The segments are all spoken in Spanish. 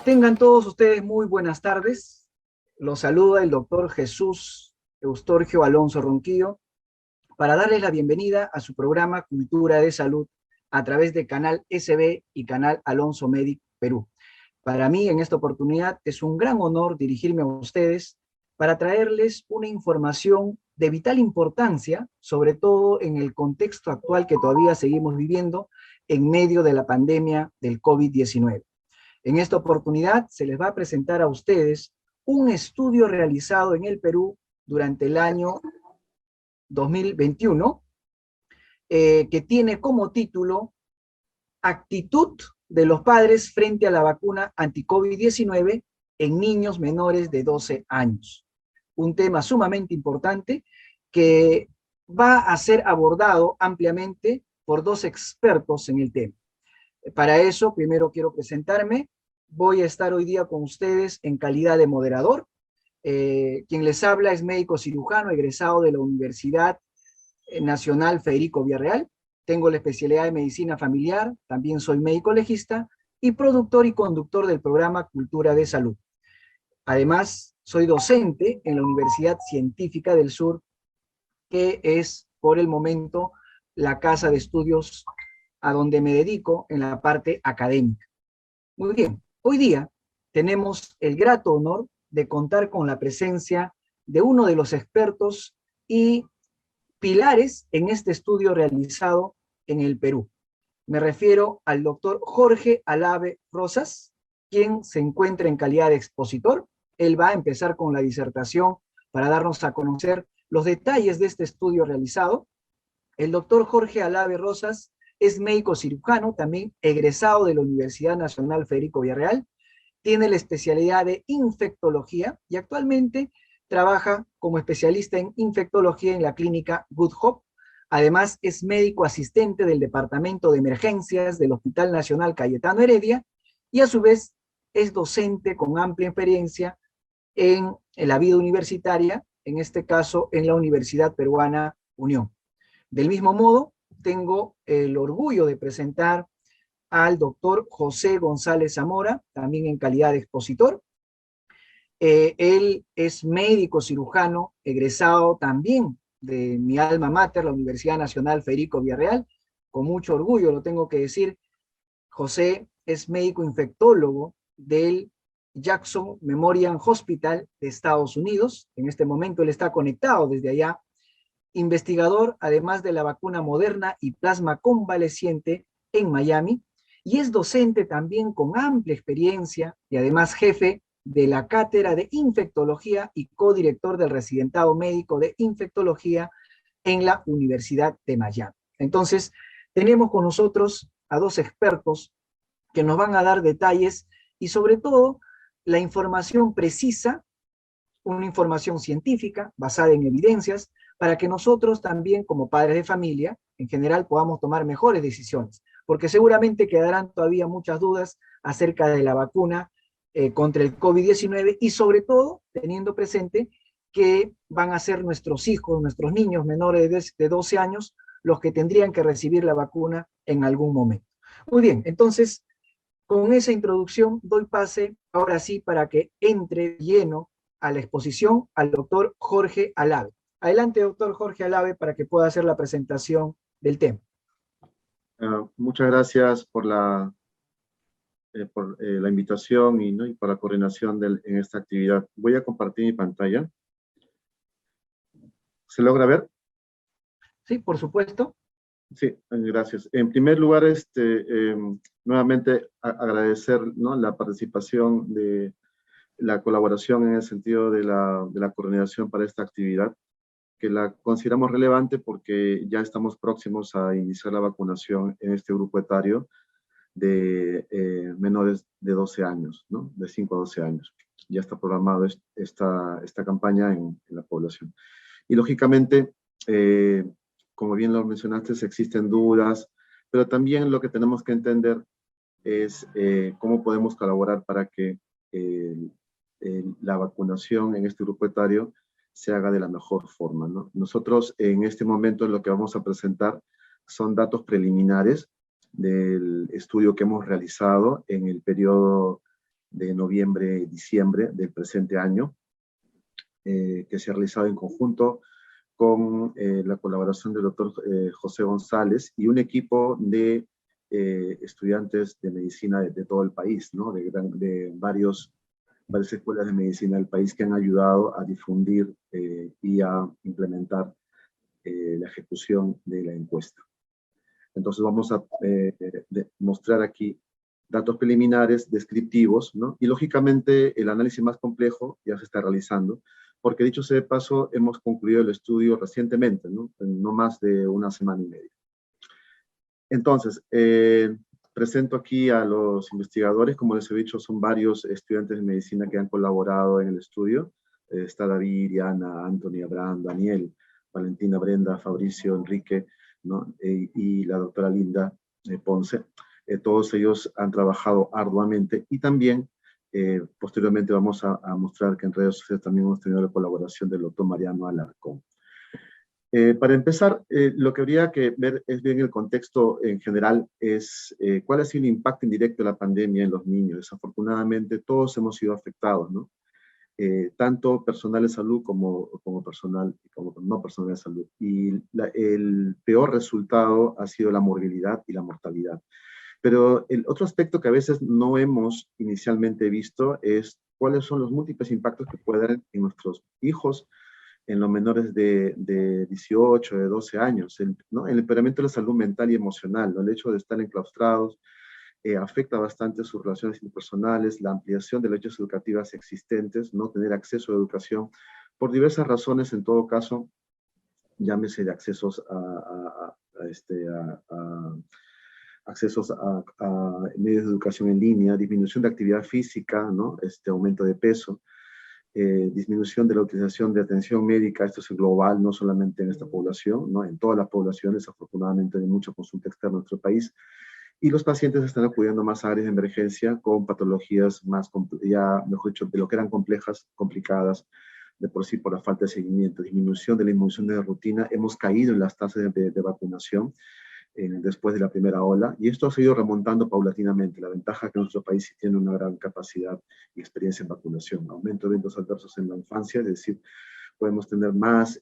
Tengan todos ustedes muy buenas tardes. Los saluda el doctor Jesús Eustorgio Alonso Ronquillo para darles la bienvenida a su programa Cultura de Salud a través de Canal SB y Canal Alonso Medic Perú. Para mí, en esta oportunidad, es un gran honor dirigirme a ustedes para traerles una información de vital importancia, sobre todo en el contexto actual que todavía seguimos viviendo en medio de la pandemia del COVID-19. En esta oportunidad se les va a presentar a ustedes un estudio realizado en el Perú durante el año 2021, que tiene como título Actitud de los padres frente a la vacuna anti-COVID-19 en niños menores de 12 años. Un tema sumamente importante que va a ser abordado ampliamente por dos expertos en el tema. Para eso, primero quiero presentarme. Voy a estar hoy día con ustedes en calidad de moderador. Quien les habla es médico cirujano egresado de la Universidad Nacional Federico Villarreal. Tengo la especialidad de medicina familiar, también soy médico legista y productor y conductor del programa Cultura de Salud. Además, soy docente en la Universidad Científica del Sur, que es por el momento la casa de estudios a donde me dedico en la parte académica. Muy bien, hoy día tenemos el grato honor de contar con la presencia de uno de los expertos y pilares en este estudio realizado en el Perú. Me refiero al doctor Jorge Alave Rosas, quien se encuentra en calidad de expositor. Él va a empezar con la disertación para darnos a conocer los detalles de este estudio realizado. El doctor Jorge Alave Rosas es médico cirujano, también egresado de la Universidad Nacional Federico Villarreal. Tiene la especialidad de infectología y actualmente trabaja como especialista en infectología en la clínica Good Hope. Además, es médico asistente del Departamento de Emergencias del Hospital Nacional Cayetano Heredia y a su vez es docente con amplia experiencia en la vida universitaria, en este caso en la Universidad Peruana Unión. Del mismo modo, tengo el orgullo de presentar al doctor José González Zamora, también en calidad de expositor. Él es médico cirujano, egresado también de mi alma mater, la Universidad Nacional Federico Villarreal. Con mucho orgullo lo tengo que decir. José es médico infectólogo del Jackson Memorial Hospital de Estados Unidos. En este momento él está conectado desde allá. Investigador, además de la vacuna Moderna y plasma convaleciente en Miami, y es docente también con amplia experiencia y además jefe de la cátedra de infectología y codirector del residentado médico de infectología en la Universidad de Miami. Entonces, tenemos con nosotros a dos expertos que nos van a dar detalles y sobre todo la información precisa, una información científica basada en evidencias, para que nosotros también como padres de familia, en general, podamos tomar mejores decisiones, porque seguramente quedarán todavía muchas dudas acerca de la vacuna contra el COVID-19 y sobre todo teniendo presente que van a ser nuestros hijos, nuestros niños menores de 12 años, los que tendrían que recibir la vacuna en algún momento. Muy bien, entonces, con esa introducción doy pase ahora sí para que entre lleno a la exposición al doctor Jorge Alave. Adelante, doctor Jorge Alave, para que pueda hacer la presentación del tema. Muchas gracias por la invitación y por la coordinación en esta actividad. Voy a compartir mi pantalla. ¿Se logra ver? Sí, por supuesto. Sí, gracias. En primer lugar, nuevamente agradecer, ¿no?, la participación de la colaboración en el sentido de la coordinación para esta actividad, que la consideramos relevante porque ya estamos próximos a iniciar la vacunación en este grupo etario de menores de 12 años, ¿no? De 5 a 12 años. Ya está programado esta campaña en la población. Y lógicamente, como bien lo mencionaste, existen dudas, pero también lo que tenemos que entender es cómo podemos colaborar para que la vacunación en este grupo etario se haga de la mejor forma, ¿no? Nosotros en este momento lo que vamos a presentar son datos preliminares del estudio que hemos realizado en el periodo de noviembre y diciembre del presente año, que se ha realizado en conjunto con la colaboración del doctor José González y un equipo de estudiantes de medicina de todo el país, ¿no? De varias escuelas de medicina del país que han ayudado a difundir y a implementar la ejecución de la encuesta. Entonces vamos a mostrar aquí datos preliminares, descriptivos, ¿no? Y lógicamente el análisis más complejo ya se está realizando, porque dicho sea de paso, hemos concluido el estudio recientemente, ¿no? En no más de una semana y media. Entonces, presento aquí a los investigadores. Como les he dicho, son varios estudiantes de medicina que han colaborado en el estudio. Está David, Diana, Anthony, Abraham, Daniel, Valentina, Brenda, Fabricio, Enrique, ¿no? Y la doctora Linda Ponce. Todos ellos han trabajado arduamente y también posteriormente vamos a mostrar que en redes sociales también hemos tenido la colaboración del doctor Mariano Alarcón. Para empezar, lo que habría que ver es bien el contexto en general, es cuál ha sido el impacto indirecto de la pandemia en los niños. Desafortunadamente todos hemos sido afectados, ¿no? Tanto personal de salud como no personal de salud. Y el peor resultado ha sido la morbilidad y la mortalidad. Pero el otro aspecto que a veces no hemos inicialmente visto es cuáles son los múltiples impactos que pueden dar en nuestros hijos, en los menores de 18, de 12 años, ¿no? El empeoramiento de la salud mental y emocional, ¿no? El hecho de estar enclaustrados afecta bastante sus relaciones interpersonales, la ampliación de las brechas educativas existentes, no tener acceso a educación, por diversas razones, en todo caso, llámese de accesos accesos a medios de educación en línea, disminución de actividad física, ¿no? Aumento de peso, disminución de la utilización de atención médica. Esto es global, no solamente en esta población, ¿no? En todas las poblaciones, afortunadamente, hay mucha consulta externa en nuestro país, y los pacientes están acudiendo más a áreas de emergencia con patologías más, ya mejor dicho, de lo que eran complejas, complicadas, de por sí por la falta de seguimiento, disminución de la inmunización de rutina. Hemos caído en las tasas de vacunación después de la primera ola, y esto ha seguido remontando paulatinamente. La ventaja es que nuestro país sí tiene una gran capacidad y experiencia en vacunación. Aumento de eventos adversos en la infancia, es decir, podemos tener más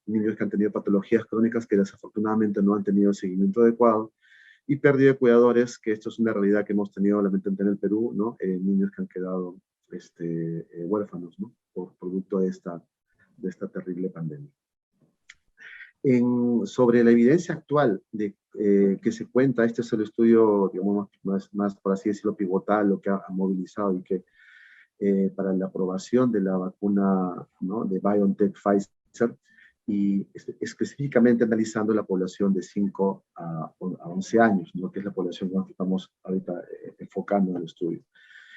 niños que han tenido patologías crónicas que desafortunadamente no han tenido seguimiento adecuado, y pérdida de cuidadores, que esto es una realidad que hemos tenido lamentablemente en el Perú, ¿no? Niños que han quedado huérfanos, ¿no? Por producto de esta terrible pandemia. Sobre la evidencia actual que se cuenta, este es el estudio, digamos, más por así decirlo, pivotal, lo que ha movilizado y que para la aprobación de la vacuna, ¿no? De BioNTech Pfizer, y específicamente analizando la población de 5 a 11 años, ¿no? Que es la población que estamos ahorita enfocando en el estudio.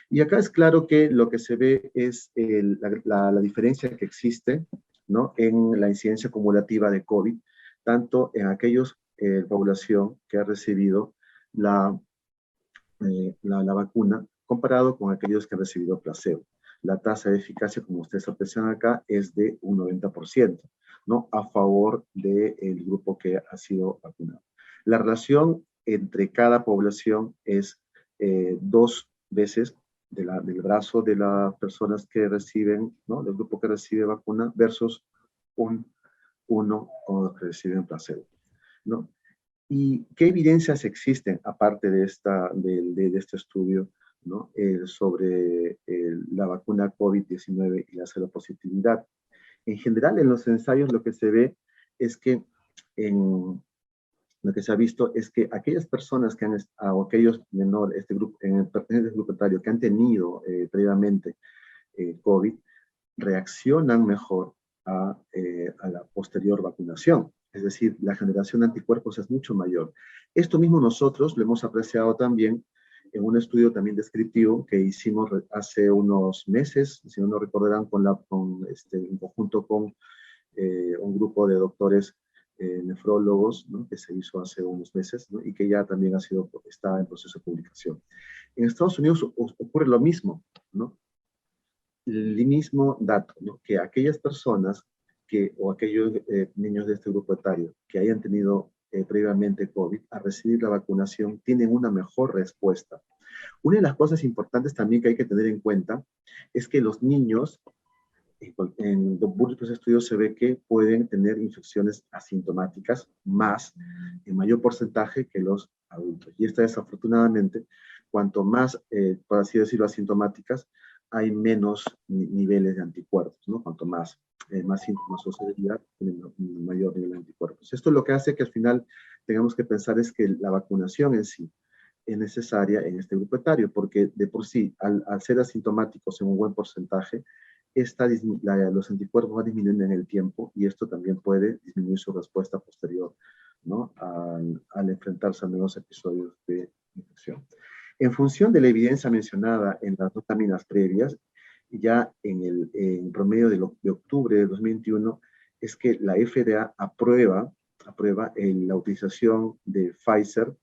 Y acá es claro que lo que se ve es la diferencia que existe, ¿no? En la incidencia acumulativa de COVID, tanto en aquellos población que ha recibido la vacuna, comparado con aquellos que han recibido placebo. La tasa de eficacia, como ustedes aprecian acá, es de un 90%, ¿no? A favor del grupo que ha sido vacunado. La relación entre cada población es 2 veces del brazo de las personas que reciben, ¿no? Del grupo que recibe vacuna versus 1 con los que reciben placebo, ¿no? ¿Y qué evidencias existen, aparte de este estudio, ¿no? Sobre la vacuna COVID-19 y la seropositividad? En general, en los ensayos lo que se ve es que lo que se ha visto es que aquellas personas que o aquellos menores, pertenecientes al grupo etario que han tenido previamente COVID, reaccionan mejor a la posterior vacunación. Es decir, la generación de anticuerpos es mucho mayor. Esto mismo nosotros lo hemos apreciado también en un estudio también descriptivo que hicimos hace unos meses, si no recordarán, en conjunto con un grupo de doctores nefrólogos, ¿no? Que se hizo hace unos meses, ¿no? Y que ya también está en proceso de publicación. En Estados Unidos ocurre lo mismo, ¿no? El mismo dato, ¿no? Que aquellas personas o aquellos niños de este grupo etario que hayan tenido previamente COVID, a recibir la vacunación, tienen una mejor respuesta Una de las cosas importantes también que hay que tener en cuenta es que los niños, en múltiples estudios se ve que pueden tener infecciones asintomáticas en mayor porcentaje que los adultos. Y esta desafortunadamente, cuanto más, por así decirlo, asintomáticas, hay menos niveles de anticuerpos, ¿no? Cuanto más síntomas o severidad, tienen un mayor nivel de anticuerpos. Esto lo que hace que al final tengamos que pensar es que la vacunación en sí es necesaria en este grupo etario, porque de por sí, al ser asintomáticos en un buen porcentaje, los anticuerpos van disminuyendo en el tiempo y esto también puede disminuir su respuesta posterior, ¿no? Al enfrentarse a nuevos episodios de infección. En función de la evidencia mencionada en las dos láminas previas, ya en promedio de octubre de 2021, es que la FDA aprueba la utilización de Pfizer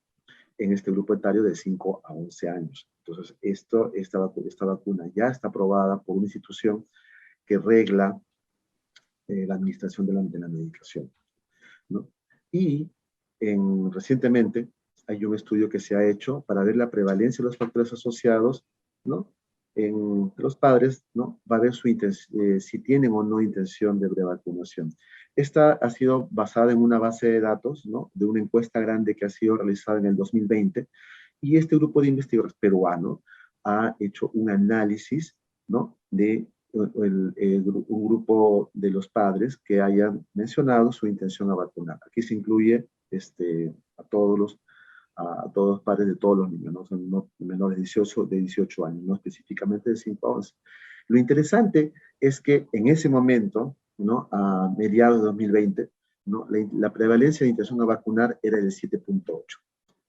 en este grupo etario de 5 a 11 años. Entonces, esta vacuna ya está aprobada por una institución que regla la administración de la medicación, ¿no? Y recientemente hay un estudio que se ha hecho para ver la prevalencia de los factores asociados, ¿no? En los padres, ¿no? Va a ver si tienen o no intención de vacunación. Esta ha sido basada en una base de datos, ¿no? De una encuesta grande que ha sido realizada en el 2020, y este grupo de investigadores peruanos ha hecho un análisis, ¿no? De un grupo de los padres que hayan mencionado su intención a vacunar. Aquí se incluye a todos los padres de todos los niños, ¿no? Son menores de 18 años, no específicamente de 5 a 11. Lo interesante es que en ese momento, ¿no? A mediados de 2020, ¿no? La prevalencia de intención a vacunar era del 7.8.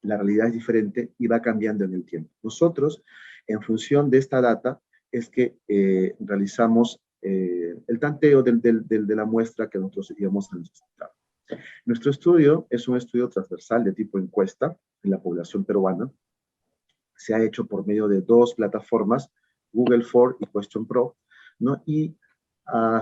La realidad es diferente y va cambiando en el tiempo. Nosotros, en función de esta data, es que realizamos el tanteo de la muestra que nosotros íbamos a necesitar. Nuestro estudio es un estudio transversal de tipo encuesta en la población peruana. Se ha hecho por medio de dos plataformas, Google Form y Question Pro, ¿no? Y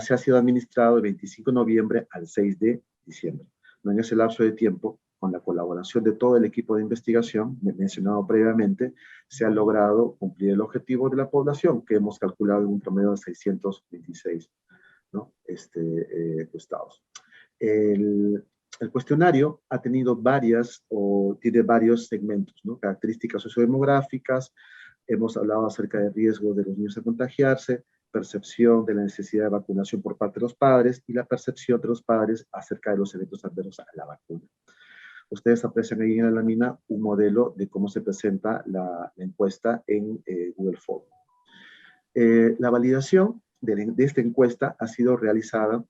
se ha sido administrado del 25 de noviembre al 6 de diciembre. ¿No? En ese lapso de tiempo, con la colaboración de todo el equipo de investigación mencionado previamente, se ha logrado cumplir el objetivo de la población, que hemos calculado en un promedio de 626, ¿no? Estados. El cuestionario ha tenido tiene varios segmentos, ¿no? Características sociodemográficas, hemos hablado acerca del riesgo de los niños a contagiarse, percepción de la necesidad de vacunación por parte de los padres y la percepción de los padres acerca de los eventos adversos a la vacuna. Ustedes aprecian ahí en la lámina un modelo de cómo se presenta la encuesta en Google Form. La validación de esta encuesta ha sido realizada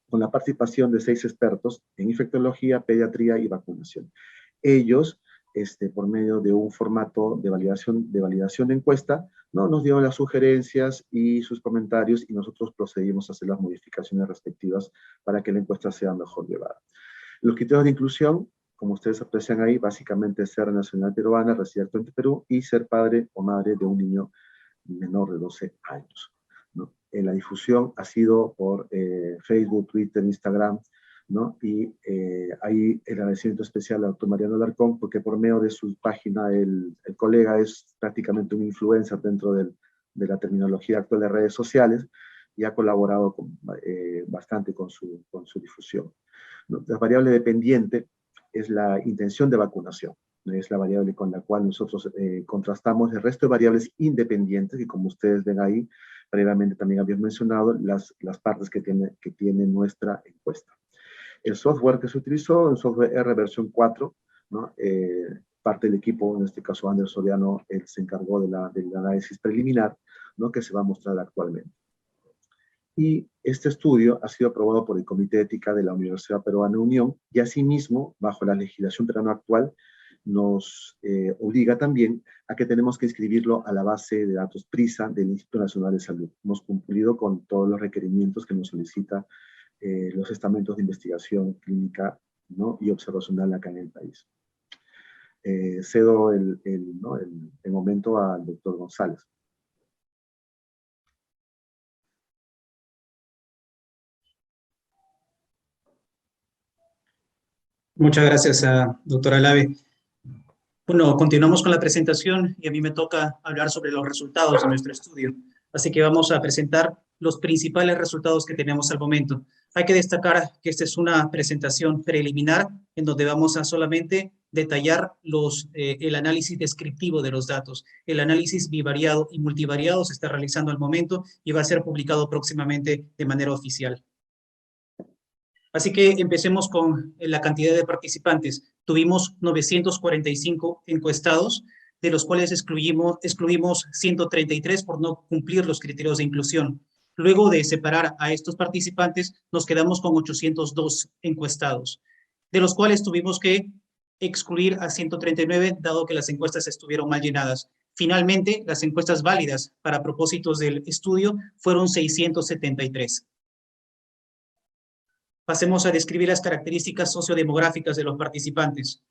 con la participación de 6 expertos en infectología, pediatría y vacunación. Ellos, por medio de un formato de validación de encuesta, ¿no? Nos dieron las sugerencias y sus comentarios y nosotros procedimos a hacer las modificaciones respectivas para que la encuesta sea mejor llevada. Los criterios de inclusión, como ustedes aprecian ahí, básicamente es ser nacional peruana, residir actualmente en Perú y ser padre o madre de un niño menor de 12 años. ¿No? La difusión ha sido por Facebook, Twitter, Instagram, ¿no? Y ahí el agradecimiento especial al doctor Mariano Alarcón, porque por medio de su página el colega es prácticamente un influencer dentro de la terminología actual de redes sociales y ha colaborado bastante con su difusión. ¿No? La variable dependiente es la intención de vacunación. Es la variable con la cual nosotros contrastamos el resto de variables independientes, y como ustedes ven ahí, previamente también habíamos mencionado las partes que tiene nuestra encuesta. El software que se utilizó, el software R versión 4, ¿no? Parte del equipo, en este caso Ander Soriano, él se encargó del análisis preliminar, ¿no? Que se va a mostrar actualmente. Y este estudio ha sido aprobado por el Comité de Ética de la Universidad Peruana Unión, y asimismo, bajo la legislación peruana actual, nos obliga también a que tenemos que inscribirlo a la base de datos PRISA del Instituto Nacional de Salud. Hemos cumplido con todos los requerimientos que nos solicita los estamentos de investigación clínica, ¿no? Y observacional acá en el país. Cedo el momento al doctor González. Muchas gracias, doctora Lavi. Bueno, continuamos con la presentación y a mí me toca hablar sobre los resultados de nuestro estudio. Así que vamos a presentar los principales resultados que tenemos al momento. Hay que destacar que esta es una presentación preliminar en donde vamos a solamente detallar el análisis descriptivo de los datos. El análisis bivariado y multivariado se está realizando al momento y va a ser publicado próximamente de manera oficial. Así que empecemos con la cantidad de participantes. Tuvimos 945 encuestados, de los cuales excluimos 133 por no cumplir los criterios de inclusión. Luego de separar a estos participantes, nos quedamos con 802 encuestados, de los cuales tuvimos que excluir a 139, dado que las encuestas estuvieron mal llenadas. Finalmente, las encuestas válidas para propósitos del estudio fueron 673. Pasemos a describir las características sociodemográficas de los participantes.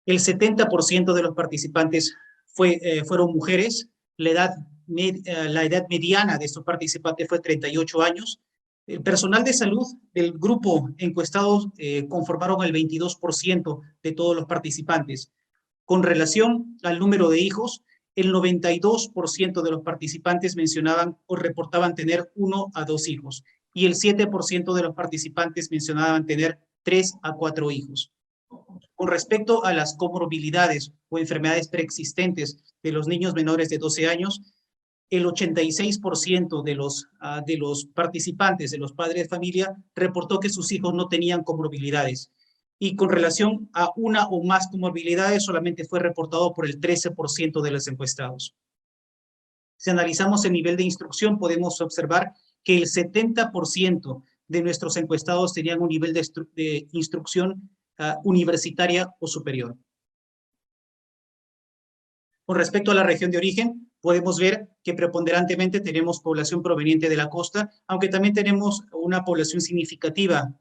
El 70% de los participantes fueron mujeres. La edad mediana de estos participantes fue 38 años. El personal de salud del grupo encuestado conformaron el 22% de todos los participantes. Con relación al número de hijos, el 92% de los participantes mencionaban o reportaban tener 1 a 2 hijos y el 7% de los participantes mencionaban tener 3 a 4 hijos. Con respecto a las comorbilidades o enfermedades preexistentes de los niños menores de 12 años, el 86% de los participantes, de los padres de familia, reportó que sus hijos no tenían comorbilidades. Y con relación a una o más comorbilidades, solamente fue reportado por el 13% de los encuestados. Si analizamos el nivel de instrucción, podemos observar que el 70% de nuestros encuestados tenían un nivel de instrucción universitaria o superior. Con respecto a la región de origen, podemos ver que preponderantemente tenemos población proveniente de la costa, aunque también tenemos una población significativa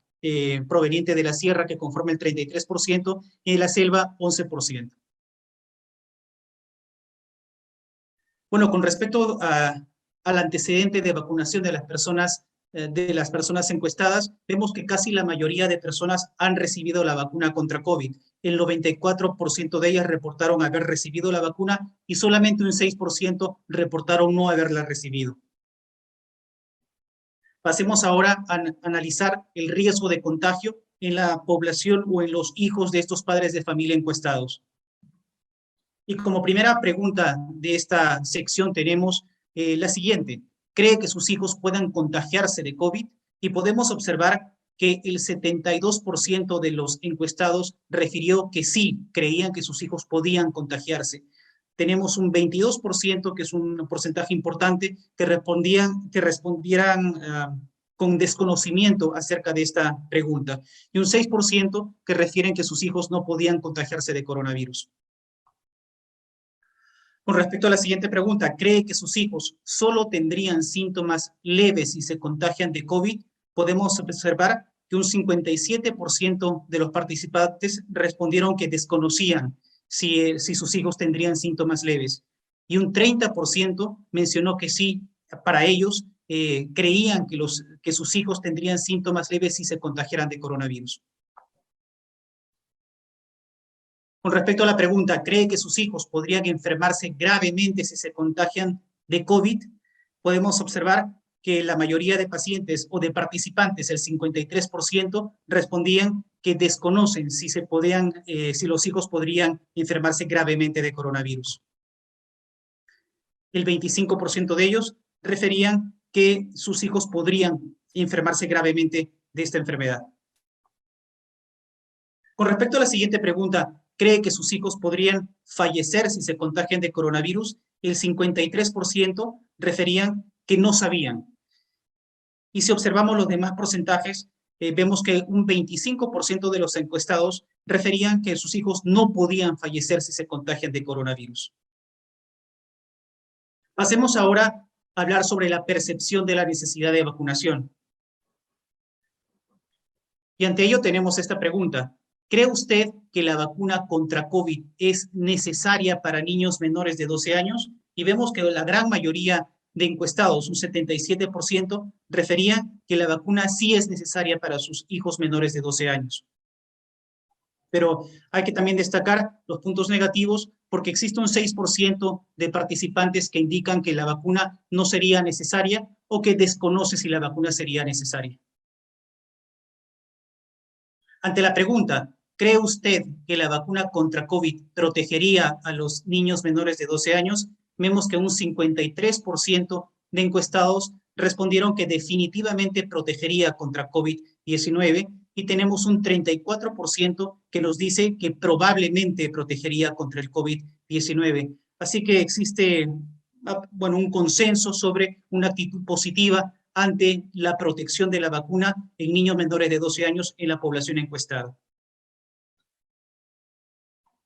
proveniente de la sierra que conforma el 33% y de la selva 11%. Bueno, con respecto al antecedente de vacunación de las personas encuestadas, vemos que casi la mayoría de personas han recibido la vacuna contra COVID. El 94% de ellas reportaron haber recibido la vacuna y solamente un 6% reportaron no haberla recibido. Pasemos ahora a analizar el riesgo de contagio en la población o en los hijos de estos padres de familia encuestados. Y como primera pregunta de esta sección tenemos la siguiente. ¿Cree que sus hijos puedan contagiarse de COVID? Y podemos observar que el 72% de los encuestados refirió que sí, creían que sus hijos podían contagiarse. Tenemos un 22%, que es un porcentaje importante, que respondieran con desconocimiento acerca de esta pregunta. Y un 6% que refieren que sus hijos no podían contagiarse de coronavirus. Con respecto a la siguiente pregunta, ¿cree que sus hijos solo tendrían síntomas leves si se contagian de COVID? Podemos observar que un 57% de los participantes respondieron que desconocían si sus hijos tendrían síntomas leves. Y un 30% mencionó que sí, para ellos creían que sus hijos tendrían síntomas leves si se contagiaran de coronavirus. Con respecto a la pregunta, ¿cree que sus hijos podrían enfermarse gravemente si se contagian de COVID? Podemos observar que la mayoría de pacientes o de participantes, el 53%, respondían que desconocen si los hijos podrían enfermarse gravemente de coronavirus. El 25% de ellos referían que sus hijos podrían enfermarse gravemente de esta enfermedad. Con respecto a la siguiente pregunta, ¿cree que sus hijos podrían fallecer si se contagian de coronavirus? El 53% referían que no sabían. Y si observamos los demás porcentajes, vemos que un 25% de los encuestados referían que sus hijos no podían fallecer si se contagian de coronavirus. Pasemos ahora a hablar sobre la percepción de la necesidad de vacunación. Y ante ello tenemos esta pregunta. ¿Cree usted que la vacuna contra COVID es necesaria para niños menores de 12 años? Y vemos que la gran mayoría de encuestados, un 77%, referían que la vacuna sí es necesaria para sus hijos menores de 12 años. Pero hay que también destacar los puntos negativos porque existe un 6% de participantes que indican que la vacuna no sería necesaria o que desconoce si la vacuna sería necesaria. Ante la pregunta, ¿cree usted que la vacuna contra COVID protegería a los niños menores de 12 años? Vemos que un 53% de encuestados respondieron que definitivamente protegería contra COVID-19 y tenemos un 34% que nos dice que probablemente protegería contra el COVID-19. Así que existe, bueno, un consenso sobre una actitud positiva ante la protección de la vacuna en niños menores de 12 años en la población encuestada.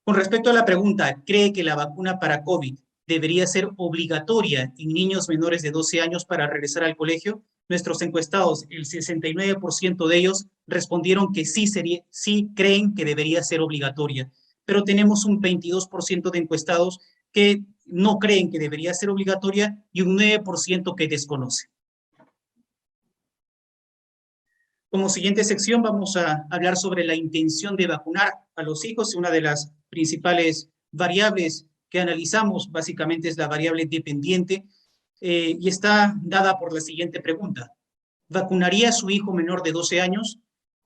Con respecto a la pregunta, ¿cree que la vacuna para COVID debería ser obligatoria en niños menores de 12 años para regresar al colegio? Nuestros encuestados, el 69% de ellos respondieron que sí creen que debería ser obligatoria, pero tenemos un 22% de encuestados que no creen que debería ser obligatoria y un 9% que desconoce. Como siguiente sección vamos a hablar sobre la intención de vacunar a los hijos. Una de las principales variables que analizamos básicamente es la variable dependiente y está dada por la siguiente pregunta. ¿Vacunaría a su hijo menor de 12 años?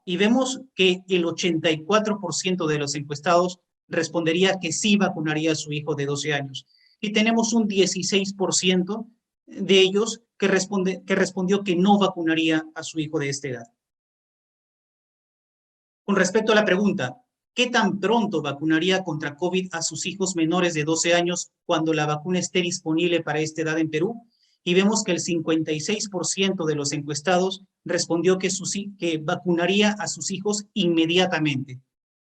Y vemos que el 84% de los encuestados respondería que sí vacunaría a su hijo de 12 años. Y tenemos un 16% de ellos que respondió que no vacunaría a su hijo de esta edad. Con respecto a la pregunta, ¿qué tan pronto vacunaría contra COVID a sus hijos menores de 12 años cuando la vacuna esté disponible para esta edad en Perú? Y vemos que el 56% de los encuestados respondió que vacunaría a sus hijos inmediatamente.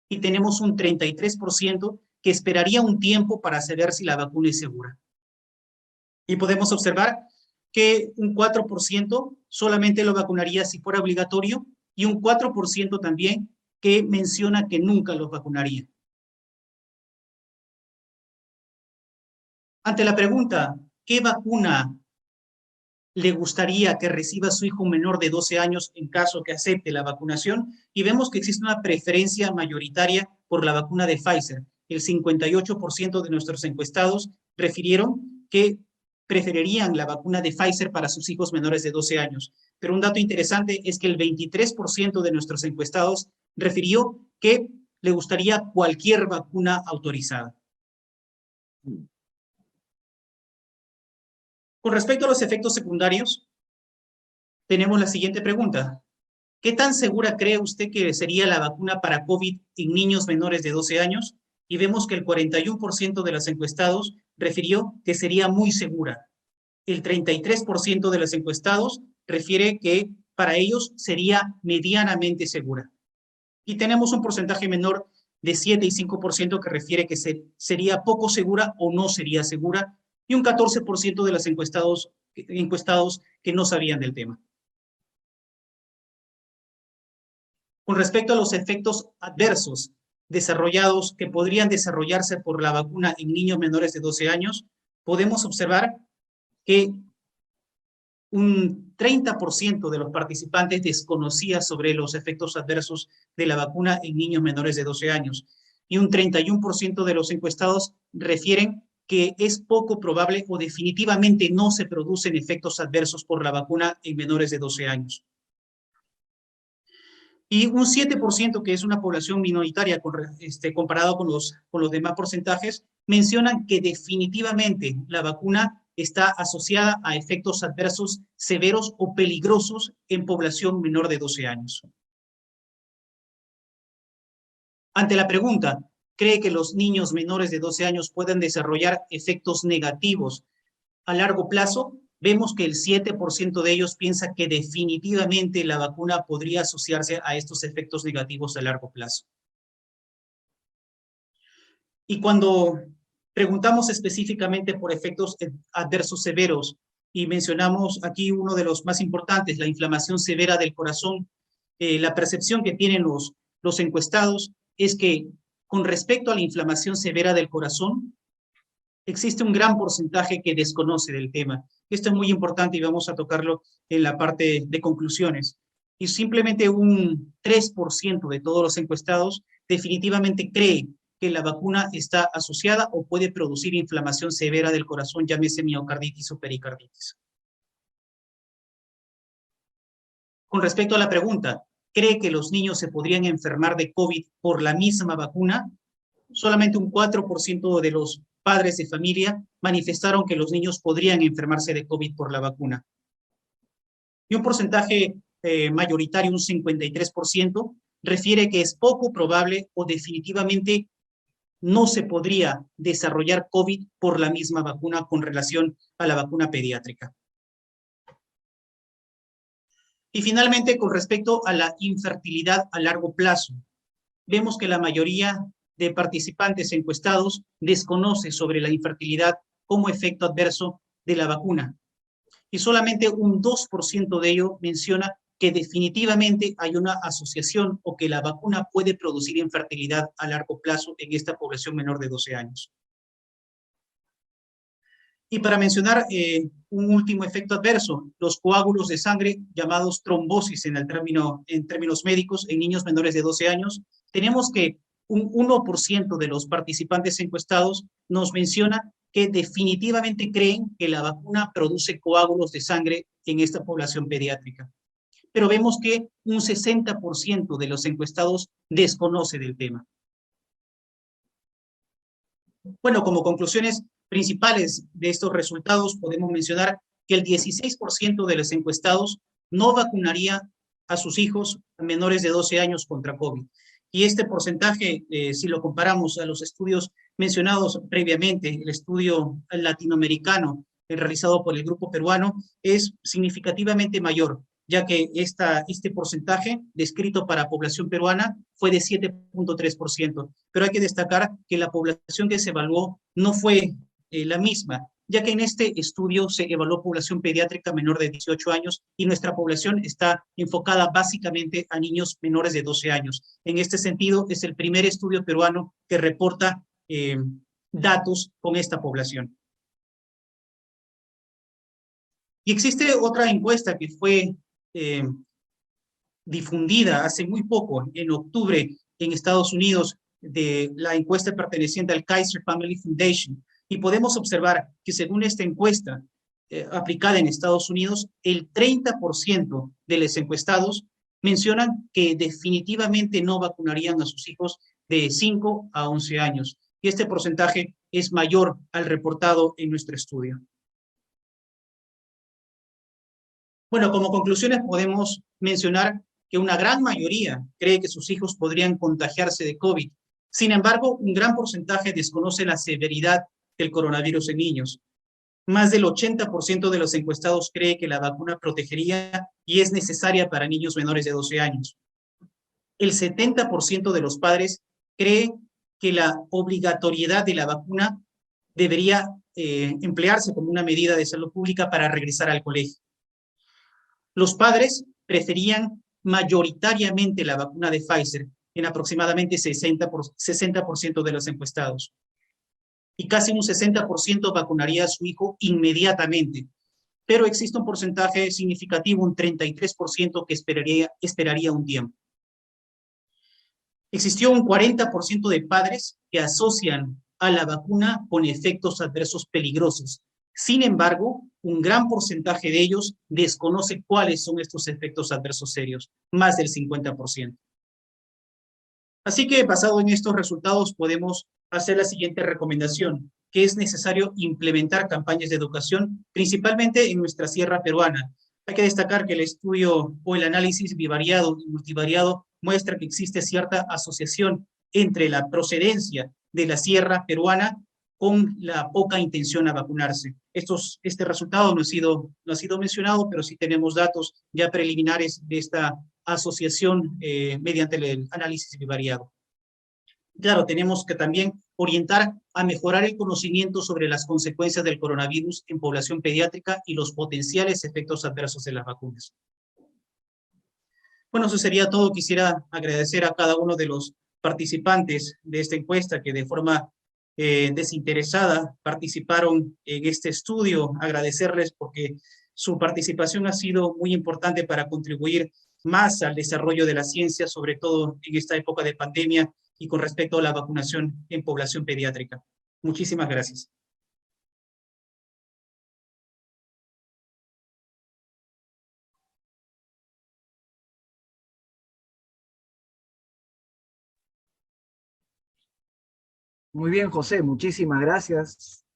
Y tenemos un 33% que esperaría un tiempo para saber si la vacuna es segura. Y podemos observar que un 4% solamente lo vacunaría si fuera obligatorio y un 4% también que menciona que nunca los vacunaría. Ante la pregunta, ¿qué vacuna le gustaría que reciba su hijo menor de 12 años en caso que acepte la vacunación? Y vemos que existe una preferencia mayoritaria por la vacuna de Pfizer. El 58% de nuestros encuestados refirieron que preferirían la vacuna de Pfizer para sus hijos menores de 12 años. Pero un dato interesante es que el 23% de nuestros encuestados refirió que le gustaría cualquier vacuna autorizada. Con respecto a los efectos secundarios, tenemos la siguiente pregunta. ¿Qué tan segura cree usted que sería la vacuna para COVID en niños menores de 12 años? Y vemos que el 41% de los encuestados refirió que sería muy segura. El 33% de los encuestados refiere que para ellos sería medianamente segura. Y tenemos un porcentaje menor de 7 y 5% que refiere que sería poco segura o no sería segura, y un 14% de los encuestados que no sabían del tema. Con respecto a los efectos adversos desarrollados que podrían desarrollarse por la vacuna en niños menores de 12 años, podemos observar que un 30% de los participantes desconocía sobre los efectos adversos de la vacuna en niños menores de 12 años y un 31% de los encuestados refieren que es poco probable o definitivamente no se producen efectos adversos por la vacuna en menores de 12 años. Y un 7%, que es una población minoritaria comparado con los demás porcentajes, mencionan que definitivamente la vacuna está asociada a efectos adversos severos o peligrosos en población menor de 12 años. Ante la pregunta, ¿cree que los niños menores de 12 años pueden desarrollar efectos negativos a largo plazo? Vemos que el 7% de ellos piensa que definitivamente la vacuna podría asociarse a estos efectos negativos a largo plazo. Y cuando preguntamos específicamente por efectos adversos severos y mencionamos aquí uno de los más importantes, la inflamación severa del corazón, la percepción que tienen los encuestados es que con respecto a la inflamación severa del corazón, existe un gran porcentaje que desconoce del tema. Esto es muy importante y vamos a tocarlo en la parte de conclusiones. Y simplemente un 3% de todos los encuestados definitivamente cree que la vacuna está asociada o puede producir inflamación severa del corazón, llámese miocarditis o pericarditis. Con respecto a la pregunta, ¿cree que los niños se podrían enfermar de COVID por la misma vacuna? Solamente un 4% de los padres de familia manifestaron que los niños podrían enfermarse de COVID por la vacuna. Y un porcentaje mayoritario, un 53%, refiere que es poco probable o definitivamente no se podría desarrollar COVID por la misma vacuna con relación a la vacuna pediátrica. Y finalmente, con respecto a la infertilidad a largo plazo, vemos que la mayoría de participantes encuestados desconoce sobre la infertilidad como efecto adverso de la vacuna. Y solamente un 2% de ello menciona que definitivamente hay una asociación o que la vacuna puede producir infertilidad a largo plazo en esta población menor de 12 años. Y para mencionar un último efecto adverso, los coágulos de sangre, llamados trombosis en términos médicos, en niños menores de 12 años, tenemos que un 1% de los participantes encuestados nos menciona que definitivamente creen que la vacuna produce coágulos de sangre en esta población pediátrica. Pero vemos que un 60% de los encuestados desconoce del tema. Bueno, como conclusiones principales de estos resultados, podemos mencionar que el 16% de los encuestados no vacunaría a sus hijos menores de 12 años contra COVID. Y este porcentaje, si lo comparamos a los estudios mencionados previamente, el estudio latinoamericano realizado por el grupo peruano, es significativamente mayor, ya que este porcentaje descrito para población peruana fue de 7.3%. Pero hay que destacar que la población que se evaluó no fue la misma, ya que en este estudio se evaluó población pediátrica menor de 18 años y nuestra población está enfocada básicamente a niños menores de 12 años. En este sentido, es el primer estudio peruano que reporta datos con esta población. Y existe otra encuesta que fue difundida hace muy poco, en octubre, en Estados Unidos, de la encuesta perteneciente al Kaiser Family Foundation. Y podemos observar que según esta encuesta aplicada en Estados Unidos, el 30% de los encuestados mencionan que definitivamente no vacunarían a sus hijos de 5 a 11 años. Y este porcentaje es mayor al reportado en nuestro estudio. Bueno, como conclusiones podemos mencionar que una gran mayoría cree que sus hijos podrían contagiarse de COVID. Sin embargo, un gran porcentaje desconoce la severidad del coronavirus en niños. Más del 80% de los encuestados cree que la vacuna protegería y es necesaria para niños menores de 12 años. El 70% de los padres cree que la obligatoriedad de la vacuna debería emplearse como una medida de salud pública para regresar al colegio. Los padres preferían mayoritariamente la vacuna de Pfizer en aproximadamente 60% de los encuestados. Y casi un 60% vacunaría a su hijo inmediatamente. Pero existe un porcentaje significativo, un 33% que esperaría un tiempo. Existió un 40% de padres que asocian a la vacuna con efectos adversos peligrosos. Sin embargo, un gran porcentaje de ellos desconoce cuáles son estos efectos adversos serios, más del 50%. Así que, basado en estos resultados, podemos hacer la siguiente recomendación, que es necesario implementar campañas de educación, principalmente en nuestra sierra peruana. Hay que destacar que el estudio o el análisis bivariado y multivariado muestra que existe cierta asociación entre la procedencia de la sierra peruana con la poca intención a vacunarse. Este resultado no ha sido mencionado, pero sí tenemos datos ya preliminares de esta asociación mediante el análisis bivariado. Claro, tenemos que también orientar a mejorar el conocimiento sobre las consecuencias del coronavirus en población pediátrica y los potenciales efectos adversos de las vacunas. Bueno, eso sería todo. Quisiera agradecer a cada uno de los participantes de esta encuesta que de forma desinteresada participaron en este estudio, agradecerles porque su participación ha sido muy importante para contribuir más al desarrollo de la ciencia, sobre todo en esta época de pandemia, y con respecto a la vacunación en población pediátrica. Muchísimas gracias. Muy bien, José, muchísimas gracias,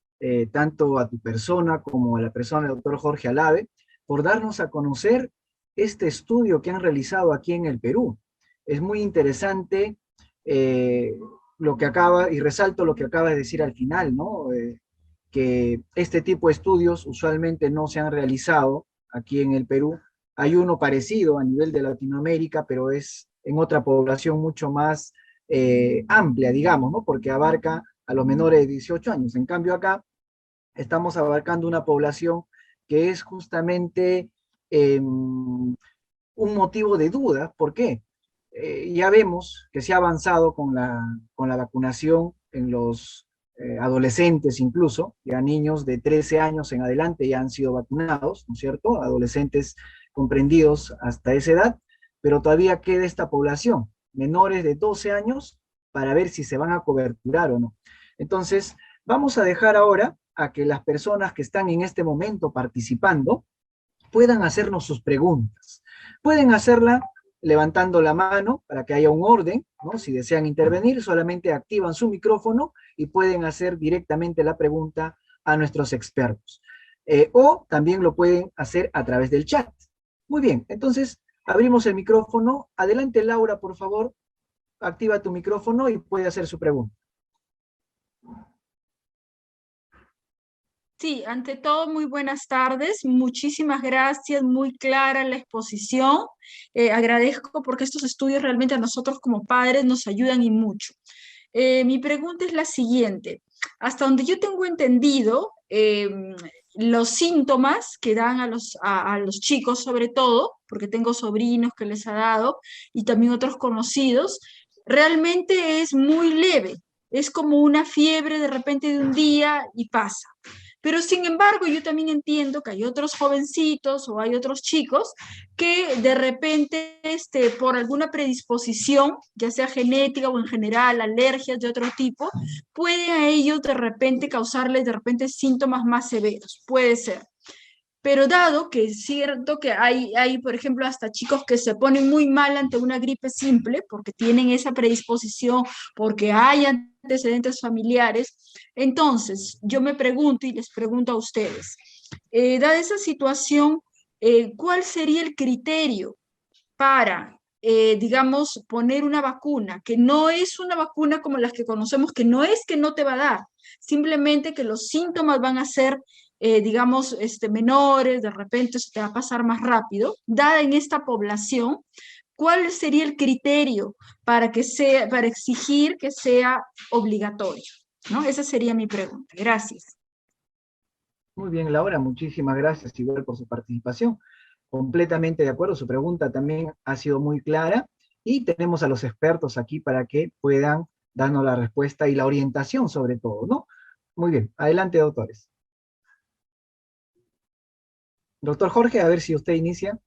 tanto a tu persona como a la persona del doctor Jorge Alave, por darnos a conocer este estudio que han realizado aquí en el Perú. Es muy interesante lo que acaba, y resalto lo que acaba de decir al final, ¿no? Que este tipo de estudios usualmente no se han realizado aquí en el Perú. Hay uno parecido a nivel de Latinoamérica, pero es en otra población mucho más amplia, digamos, ¿no? Porque abarca a los menores de 18 años. En cambio, acá estamos abarcando una población que es justamente un motivo de duda. ¿Por qué? Ya vemos que se ha avanzado con la vacunación en los adolescentes incluso, ya niños de 13 años en adelante ya han sido vacunados, ¿no es cierto? Adolescentes comprendidos hasta esa edad, pero todavía queda esta población, menores de 12 años, para ver si se van a coberturar o no. Entonces, vamos a dejar ahora a que las personas que están en este momento participando puedan hacernos sus preguntas. Pueden hacerla levantando la mano para que haya un orden, ¿no? Si desean intervenir, solamente activan su micrófono y pueden hacer directamente la pregunta a nuestros expertos. O también lo pueden hacer a través del chat. Muy bien, entonces abrimos el micrófono. Adelante, Laura, por favor, activa tu micrófono y puede hacer su pregunta. Sí, ante todo, muy buenas tardes. Muchísimas gracias, muy clara la exposición. Agradezco porque estos estudios realmente a nosotros como padres nos ayudan y mucho. Mi pregunta es la siguiente. Hasta donde yo tengo entendido, los síntomas que dan a los chicos, sobre todo, porque tengo sobrinos que les ha dado y también otros conocidos, realmente es muy leve. Es como una fiebre de repente de un día y pasa. Pero sin embargo, yo también entiendo que hay otros jovencitos o hay otros chicos que de repente, por alguna predisposición, ya sea genética o en general, alergias de otro tipo, puede a ellos de repente causarles de repente síntomas más severos. Puede ser. Pero dado que es cierto que hay, por ejemplo, hasta chicos que se ponen muy mal ante una gripe simple porque tienen esa predisposición, porque hay antecedentes familiares, entonces yo me pregunto y les pregunto a ustedes, dada esa situación, ¿cuál sería el criterio para, digamos, poner una vacuna, que no es una vacuna como las que conocemos, que no es que no te va a dar, simplemente que los síntomas van a ser, digamos, menores, de repente se te va a pasar más rápido, dada en esta población? ¿Cuál sería el criterio para exigir que sea obligatorio? ¿No? Esa sería mi pregunta. Gracias. Muy bien, Laura, muchísimas gracias igual por su participación. Completamente de acuerdo, su pregunta también ha sido muy clara y tenemos a los expertos aquí para que puedan darnos la respuesta y la orientación sobre todo, ¿no? Muy bien, adelante, doctores. Doctor Jorge, a ver si usted inicia.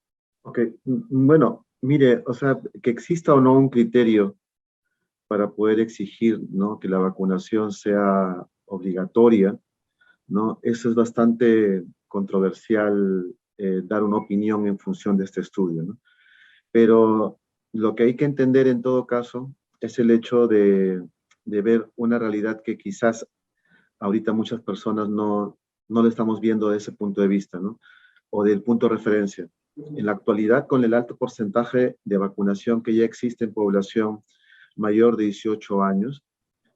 Ok, bueno, mire, o sea, que exista o no un criterio para poder exigir, ¿no?, que la vacunación sea obligatoria, ¿no? Eso es bastante controversial, dar una opinión en función de este estudio, ¿no? Pero lo que hay que entender en todo caso es el hecho de ver una realidad que quizás ahorita muchas personas no lo estamos viendo de ese punto de vista, ¿no? O del punto de referencia. En la actualidad, con el alto porcentaje de vacunación que ya existe en población mayor de 18 años,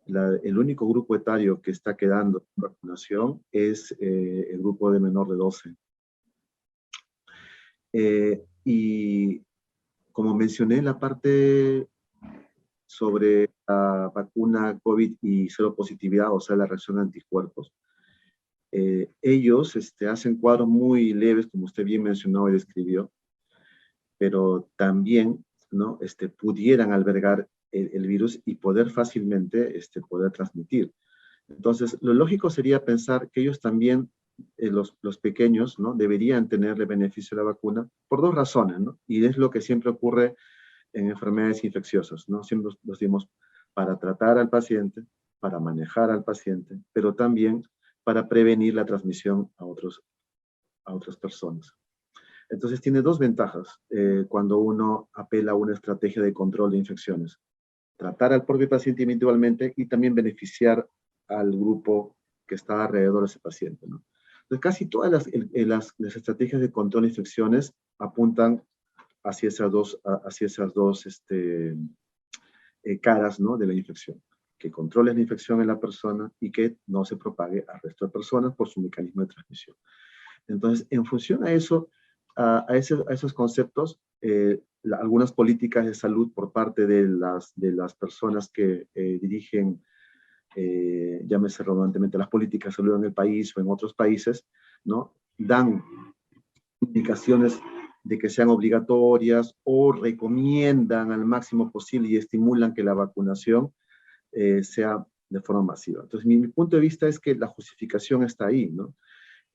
el único grupo etario que está quedando en vacunación es el grupo de menor de 12. Y como mencioné en la parte sobre la vacuna COVID y seropositividad, o sea, la reacción a anticuerpos, ellos hacen cuadros muy leves, como usted bien mencionó y describió, pero también, ¿no?, pudieran albergar el virus y poder fácilmente poder transmitir. Entonces, lo lógico sería pensar que ellos también, los pequeños, ¿no?, deberían tenerle beneficio a la vacuna por dos razones, ¿no? Y es lo que siempre ocurre en enfermedades infecciosas, ¿no? Siempre los dimos para tratar al paciente, para manejar al paciente, pero también para prevenir la transmisión a otras personas. Entonces tiene dos ventajas cuando uno apela a una estrategia de control de infecciones. Tratar al propio paciente individualmente y también beneficiar al grupo que está alrededor de ese paciente, ¿no? Entonces, casi todas las estrategias de control de infecciones apuntan hacia esas dos caras, ¿no?, de la infección. Que controles la infección en la persona y que no se propague al resto de personas por su mecanismo de transmisión. Entonces, en función a eso, a esos conceptos, algunas políticas de salud por parte de las personas que dirigen, llámese redundantemente, las políticas de salud en el país o en otros países, ¿no?, dan indicaciones de que sean obligatorias o recomiendan al máximo posible y estimulan que la vacunación sea de forma masiva. Entonces, mi punto de vista es que la justificación está ahí, ¿no?,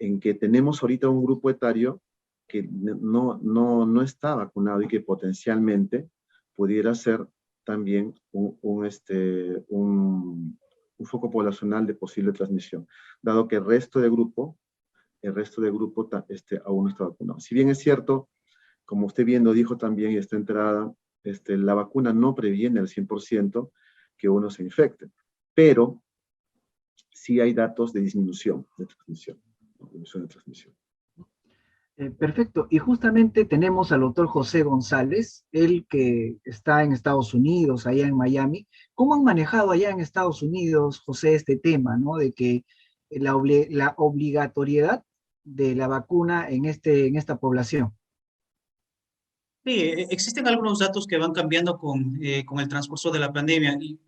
en que tenemos ahorita un grupo etario que no está vacunado y que potencialmente pudiera ser también un foco poblacional de posible transmisión, dado que el resto de grupo aún no está vacunado. Si bien es cierto, como usted bien lo dijo también y está enterada, la vacuna no previene al 100% que uno se infecte, pero sí hay datos de disminución de transmisión. Perfecto. Y justamente tenemos al doctor José González, él que está en Estados Unidos, allá en Miami. ¿Cómo han manejado allá en Estados Unidos, José, este tema, ¿no?, de que la obligatoriedad de la vacuna en esta población? Sí, existen algunos datos que van cambiando con el transcurso de la pandemia y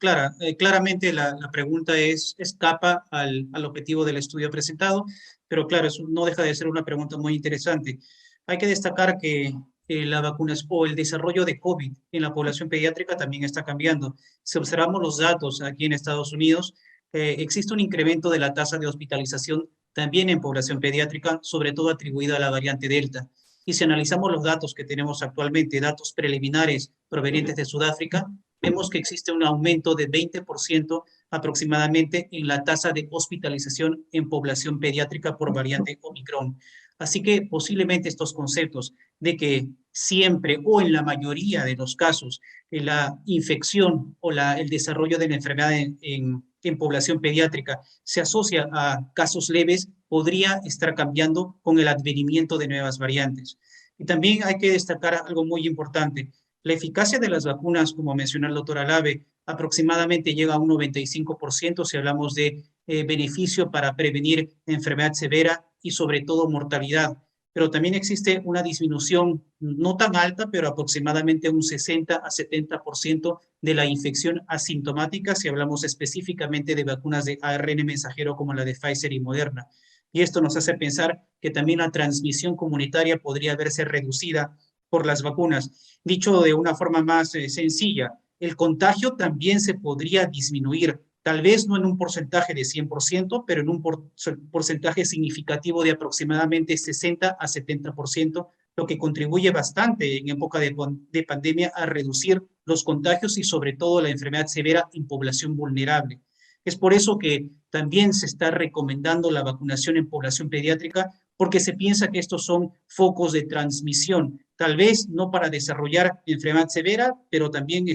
claramente la pregunta escapa al objetivo del estudio presentado, pero claro, eso no deja de ser una pregunta muy interesante. Hay que destacar que la vacunación o el desarrollo de COVID en la población pediátrica también está cambiando. Si observamos los datos aquí en Estados Unidos, existe un incremento de la tasa de hospitalización también en población pediátrica, sobre todo atribuida a la variante Delta. Y si analizamos los datos que tenemos actualmente, datos preliminares provenientes de Sudáfrica, vemos que existe un aumento de 20% aproximadamente en la tasa de hospitalización en población pediátrica por variante Omicron. Así que posiblemente estos conceptos de que siempre o en la mayoría de los casos la infección o el desarrollo de la enfermedad en población pediátrica se asocia a casos leves, podría estar cambiando con el advenimiento de nuevas variantes. Y también hay que destacar algo muy importante. La eficacia de las vacunas, como mencionó el doctor Alave, aproximadamente llega a un 95% si hablamos de beneficio para prevenir enfermedad severa y sobre todo mortalidad. Pero también existe una disminución no tan alta, pero aproximadamente un 60 a 70% de la infección asintomática si hablamos específicamente de vacunas de ARN mensajero como la de Pfizer y Moderna. Y esto nos hace pensar que también la transmisión comunitaria podría verse reducida por las vacunas. Dicho de una forma más sencilla, el contagio también se podría disminuir, tal vez no en un porcentaje de 100%, pero en un porcentaje significativo de aproximadamente 60 a 70%, lo que contribuye bastante en época de pandemia a reducir los contagios y sobre todo la enfermedad severa en población vulnerable. Es por eso que también se está recomendando la vacunación en población pediátrica, porque se piensa que estos son focos de transmisión, tal vez no para desarrollar enfermedad severa, pero también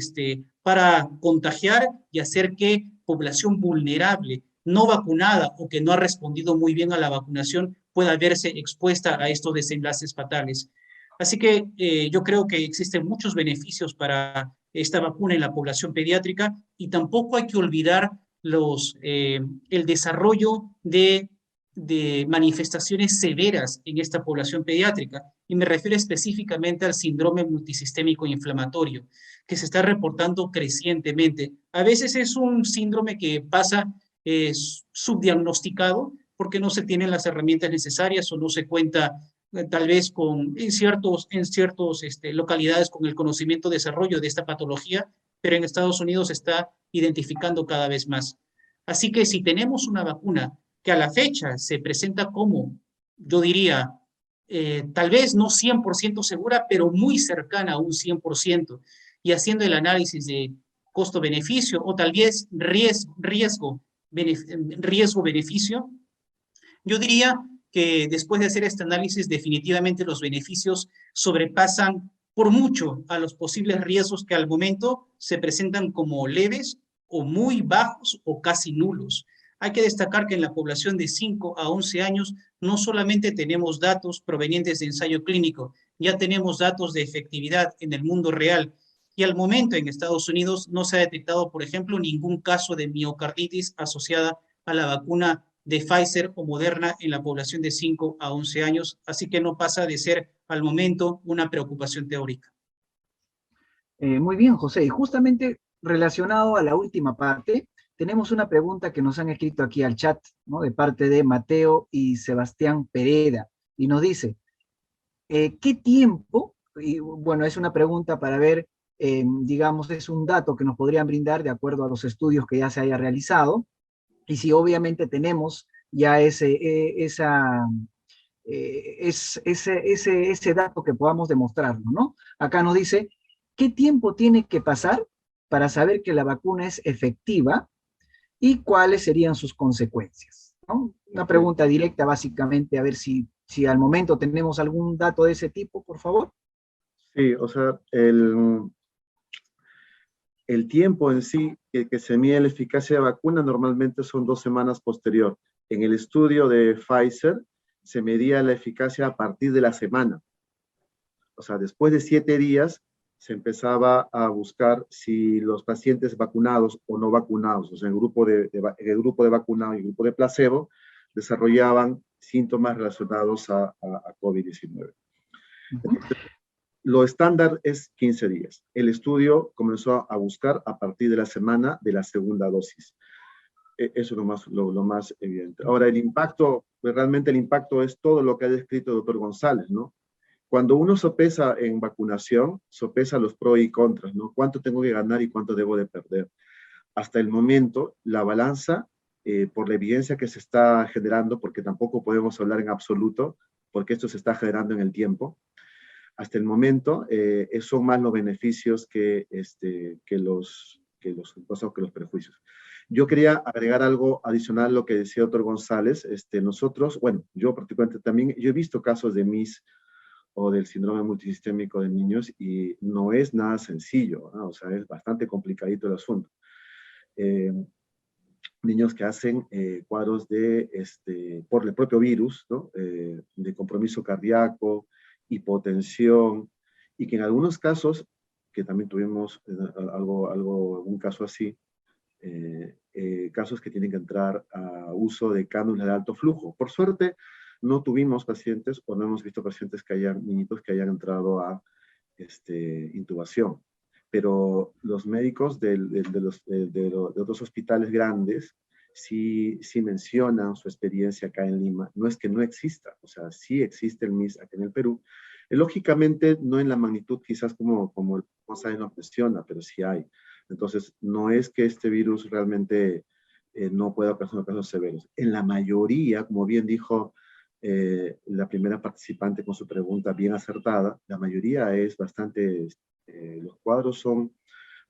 para contagiar y hacer que población vulnerable, no vacunada o que no ha respondido muy bien a la vacunación, pueda verse expuesta a estos desenlaces fatales. Así que yo creo que existen muchos beneficios para esta vacuna en la población pediátrica y tampoco hay que olvidar el desarrollo de manifestaciones severas en esta población pediátrica, y me refiero específicamente al síndrome multisistémico inflamatorio, que se está reportando crecientemente. A veces es un síndrome que pasa subdiagnosticado porque no se tienen las herramientas necesarias o no se cuenta tal vez en ciertos localidades con el conocimiento de desarrollo de esta patología, pero en Estados Unidos se está identificando cada vez más. Así que si tenemos una vacuna que a la fecha se presenta como, yo diría, tal vez no 100% segura, pero muy cercana a un 100%, y haciendo el análisis de costo-beneficio o tal vez riesgo-beneficio, yo diría que después de hacer este análisis, definitivamente los beneficios sobrepasan por mucho a los posibles riesgos que al momento se presentan como leves o muy bajos o casi nulos. Hay que destacar que en la población de 5 a 11 años no solamente tenemos datos provenientes de ensayo clínico, ya tenemos datos de efectividad en el mundo real. Y al momento en Estados Unidos no se ha detectado, por ejemplo, ningún caso de miocarditis asociada a la vacuna de Pfizer o Moderna en la población de 5 a 11 años, así que no pasa de ser al momento una preocupación teórica. Muy bien, José. Y justamente relacionado a la última parte, tenemos una pregunta que nos han escrito aquí al chat, ¿no? De parte de Mateo y Sebastián Pereda. Y nos dice, ¿qué tiempo? Y bueno, es una pregunta para ver, digamos, es un dato que nos podrían brindar de acuerdo a los estudios que ya se haya realizado. Y si obviamente tenemos ya ese dato que podamos demostrarlo, ¿no? Acá nos dice, ¿qué tiempo tiene que pasar para saber que la vacuna es efectiva y cuáles serían sus consecuencias? ¿No? Una pregunta directa, básicamente, a ver si al momento tenemos algún dato de ese tipo, por favor. Sí, o sea, el tiempo en sí que se mide la eficacia de vacuna normalmente son 2 semanas posterior. En el estudio de Pfizer se medía la eficacia a partir de la semana. O sea, después de 7 días se empezaba a buscar si los pacientes vacunados o no vacunados, o sea, el grupo de vacunado y el grupo de placebo, desarrollaban síntomas relacionados a COVID-19. Entonces, lo estándar es 15 días. El estudio comenzó a buscar a partir de la semana de la segunda dosis. Eso es lo más evidente. Ahora, el impacto, realmente el impacto es todo lo que ha descrito el doctor González, ¿no? Cuando uno sopesa en vacunación, sopesa los pros y contras, ¿no? ¿Cuánto tengo que ganar y cuánto debo de perder? Hasta el momento, la balanza, por la evidencia que se está generando, porque tampoco podemos hablar en absoluto, porque esto se está generando en el tiempo, hasta el momento son más los beneficios que los prejuicios. Yo quería agregar algo adicional a lo que decía el doctor González. Nosotros, bueno, yo particularmente también, yo he visto casos de MIS o del síndrome multisistémico de niños y no es nada sencillo, ¿no? O sea, es bastante complicadito el asunto. Niños que hacen cuadros por el propio virus, ¿no? De compromiso cardíaco, hipotensión, y que en algunos casos, que también tuvimos un caso así, casos que tienen que entrar a uso de cánulas de alto flujo. Por suerte, no tuvimos pacientes o no hemos visto pacientes niñitos que hayan entrado a intubación. Pero los médicos de otros hospitales grandes sí mencionan su experiencia acá en Lima. No es que no exista, o sea, sí existe el MIS acá en el Perú. Lógicamente, no en la magnitud quizás como González nos menciona, pero sí hay. Entonces, no es que este virus realmente no pueda ocasionar casos severos. En la mayoría, como bien dijo la primera participante con su pregunta bien acertada, la mayoría es bastante, los cuadros son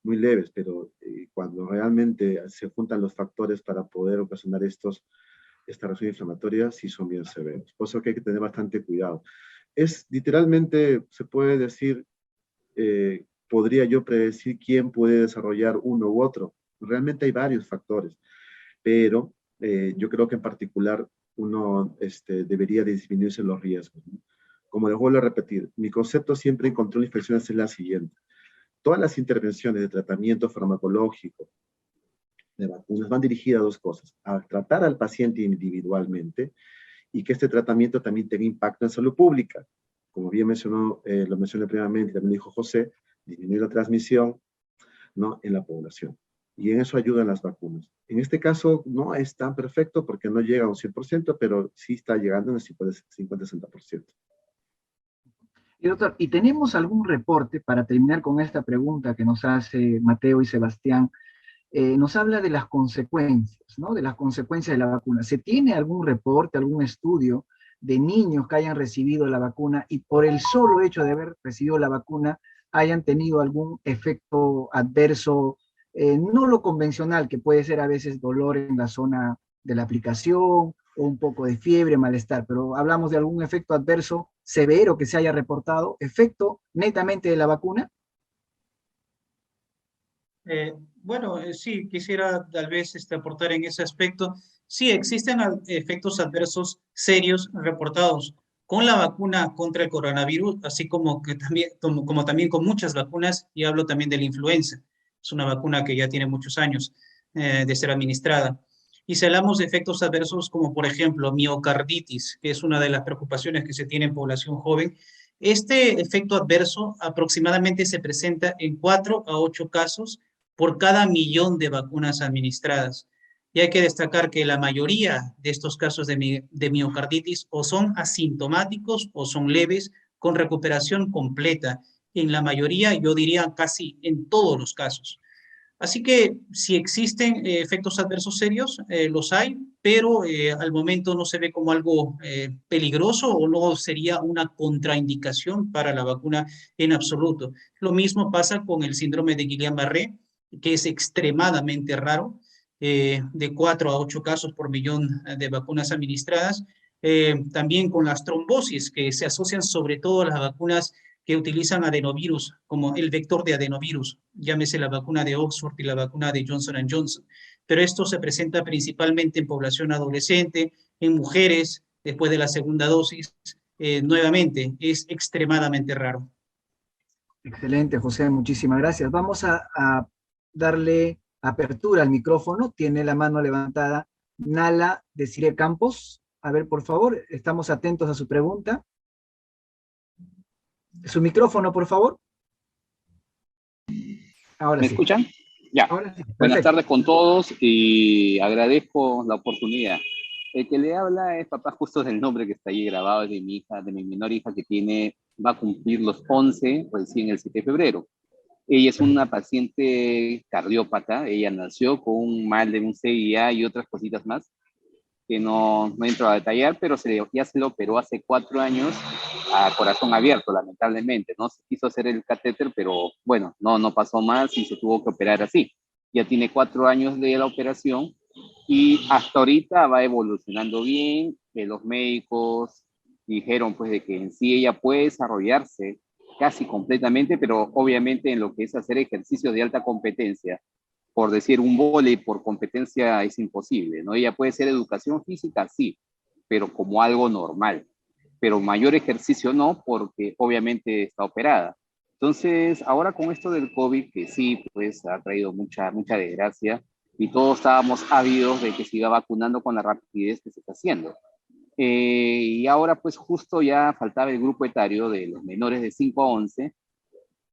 muy leves, pero cuando realmente se juntan los factores para poder ocasionar esta reacción inflamatoria, sí son bien severos. Por eso que hay que tener bastante cuidado. Es literalmente, se puede decir, podría yo predecir quién puede desarrollar uno u otro. Realmente hay varios factores, pero yo creo que en particular uno debería disminuirse los riesgos, ¿no? Como les vuelvo a repetir, mi concepto siempre en control de infecciones es la siguiente. Todas las intervenciones de tratamiento farmacológico, de vacunas, van dirigidas a 2 cosas. A tratar al paciente individualmente y que este tratamiento también tenga impacto en salud pública. Como bien lo mencioné previamente, también dijo José, disminuir la transmisión, ¿no?, en la población. Y en eso ayudan las vacunas. En este caso no es tan perfecto porque no llega a un 100%, pero sí está llegando en el 50-60%. Y doctor, ¿y tenemos algún reporte para terminar con esta pregunta que nos hace Mateo y Sebastián? Nos habla de las consecuencias, ¿no? De las consecuencias de la vacuna. ¿Se tiene algún reporte, algún estudio de niños que hayan recibido la vacuna y por el solo hecho de haber recibido la vacuna hayan tenido algún efecto adverso no lo convencional, que puede ser a veces dolor en la zona de la aplicación, o un poco de fiebre, malestar, pero hablamos de algún efecto adverso severo que se haya reportado, efecto netamente de la vacuna. Sí, quisiera tal vez aportar en ese aspecto. Sí, existen efectos adversos serios reportados con la vacuna contra el coronavirus, así como, que también, como también con muchas vacunas, y hablo también de la influenza. Es una vacuna que ya tiene muchos años de ser administrada. Y si hablamos de efectos adversos como, por ejemplo, miocarditis, que es una de las preocupaciones que se tiene en población joven, este efecto adverso aproximadamente se presenta en 4 a 8 casos por cada millón de vacunas administradas. Y hay que destacar que la mayoría de estos casos de miocarditis o son asintomáticos o son leves con recuperación completa. En la mayoría, yo diría casi en todos los casos. Así que si existen efectos adversos serios, los hay, pero al momento no se ve como algo peligroso o no sería una contraindicación para la vacuna en absoluto. Lo mismo pasa con el síndrome de Guillain-Barré, que es extremadamente raro, de 4 a 8 casos por millón de vacunas administradas. También con las trombosis, que se asocian sobre todo a las vacunas que utilizan adenovirus como el vector de adenovirus, llámese la vacuna de Oxford y la vacuna de Johnson Johnson. Pero esto se presenta principalmente en población adolescente, en mujeres, después de la segunda dosis. Nuevamente, es extremadamente raro. Excelente, José, muchísimas gracias. Vamos a darle apertura al micrófono. Tiene la mano levantada Nala Desiree Campos. A ver, por favor, estamos atentos a su pregunta. Su micrófono, por favor. Ahora ¿Me sí. escuchan? Ya. Ahora sí. Buenas Perfecto. tardes con todos y agradezco la oportunidad. El que le habla es papá justo del nombre que está ahí grabado, es de mi hija, de mi menor hija que va a cumplir los 11 recién el 7 de febrero. Ella es una paciente cardiópata, ella nació con un mal de un CIA y otras cositas más que no entro a detallar, pero ya se le operó hace 4 años a corazón abierto, lamentablemente, ¿no? Se quiso hacer el catéter, pero bueno, no pasó más y se tuvo que operar así. Ya tiene 4 años de la operación y hasta ahorita va evolucionando bien, que los médicos dijeron pues de que en sí ella puede desarrollarse casi completamente, pero obviamente en lo que es hacer ejercicios de alta competencia, por decir un vóley por competencia es imposible, ¿no? Ella puede ser educación física, sí, pero como algo normal, pero mayor ejercicio no, porque obviamente está operada. Entonces, ahora con esto del COVID, que sí, pues ha traído mucha desgracia, y todos estábamos ávidos de que se iba vacunando con la rapidez que se está haciendo. Y ahora pues justo ya faltaba el grupo etario de los menores de 5 a 11,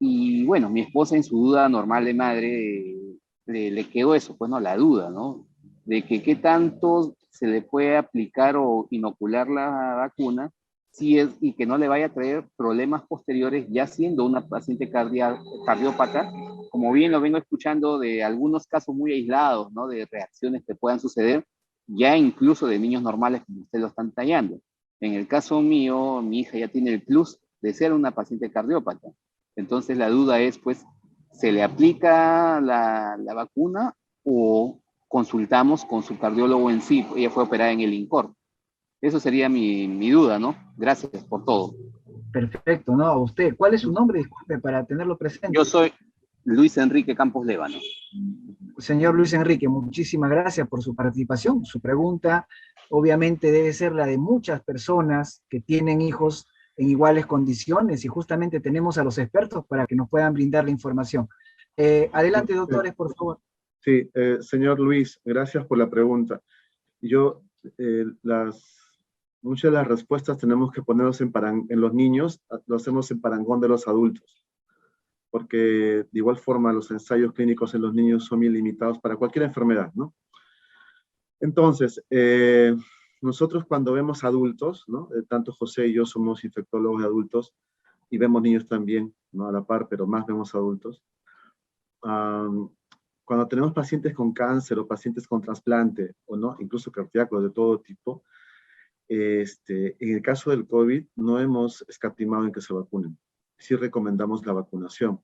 y bueno, mi esposa en su duda normal de madre le quedó eso, pues no, la duda, ¿no? De que qué tanto se le puede aplicar o inocular la vacuna si es, y que no le vaya a traer problemas posteriores ya siendo una paciente cardiópata, como bien lo vengo escuchando de algunos casos muy aislados, ¿no? De reacciones que puedan suceder, ya incluso de niños normales como usted lo están tallando. En el caso mío, mi hija ya tiene el plus de ser una paciente cardiópata. Entonces la duda es, pues, ¿se le aplica la vacuna o consultamos con su cardiólogo en sí? Ella fue operada en el INCOR. Eso sería mi duda, ¿no? Gracias por todo. Perfecto, ¿no? A usted. ¿Cuál es su nombre? Disculpe, para tenerlo presente. Yo soy Luis Enrique Campos Lévano. Señor Luis Enrique, muchísimas gracias por su participación. Su pregunta obviamente debe ser la de muchas personas que tienen hijos en iguales condiciones y justamente tenemos a los expertos para que nos puedan brindar la información. Adelante, doctores, por favor. Sí, señor Luis, gracias por la pregunta. Muchas de las respuestas tenemos que ponerlos en los niños, lo hacemos en parangón de los adultos, porque de igual forma los ensayos clínicos en los niños son bien limitados para cualquier enfermedad, ¿no? Entonces, nosotros cuando vemos adultos, ¿no? Tanto José y yo somos infectólogos de adultos y vemos niños también, ¿no? A la par, pero más vemos adultos. Cuando tenemos pacientes con cáncer o pacientes con trasplante, o no, incluso cardíacos de todo tipo, en el caso del COVID no hemos escatimado en que se vacunen. Sí recomendamos la vacunación.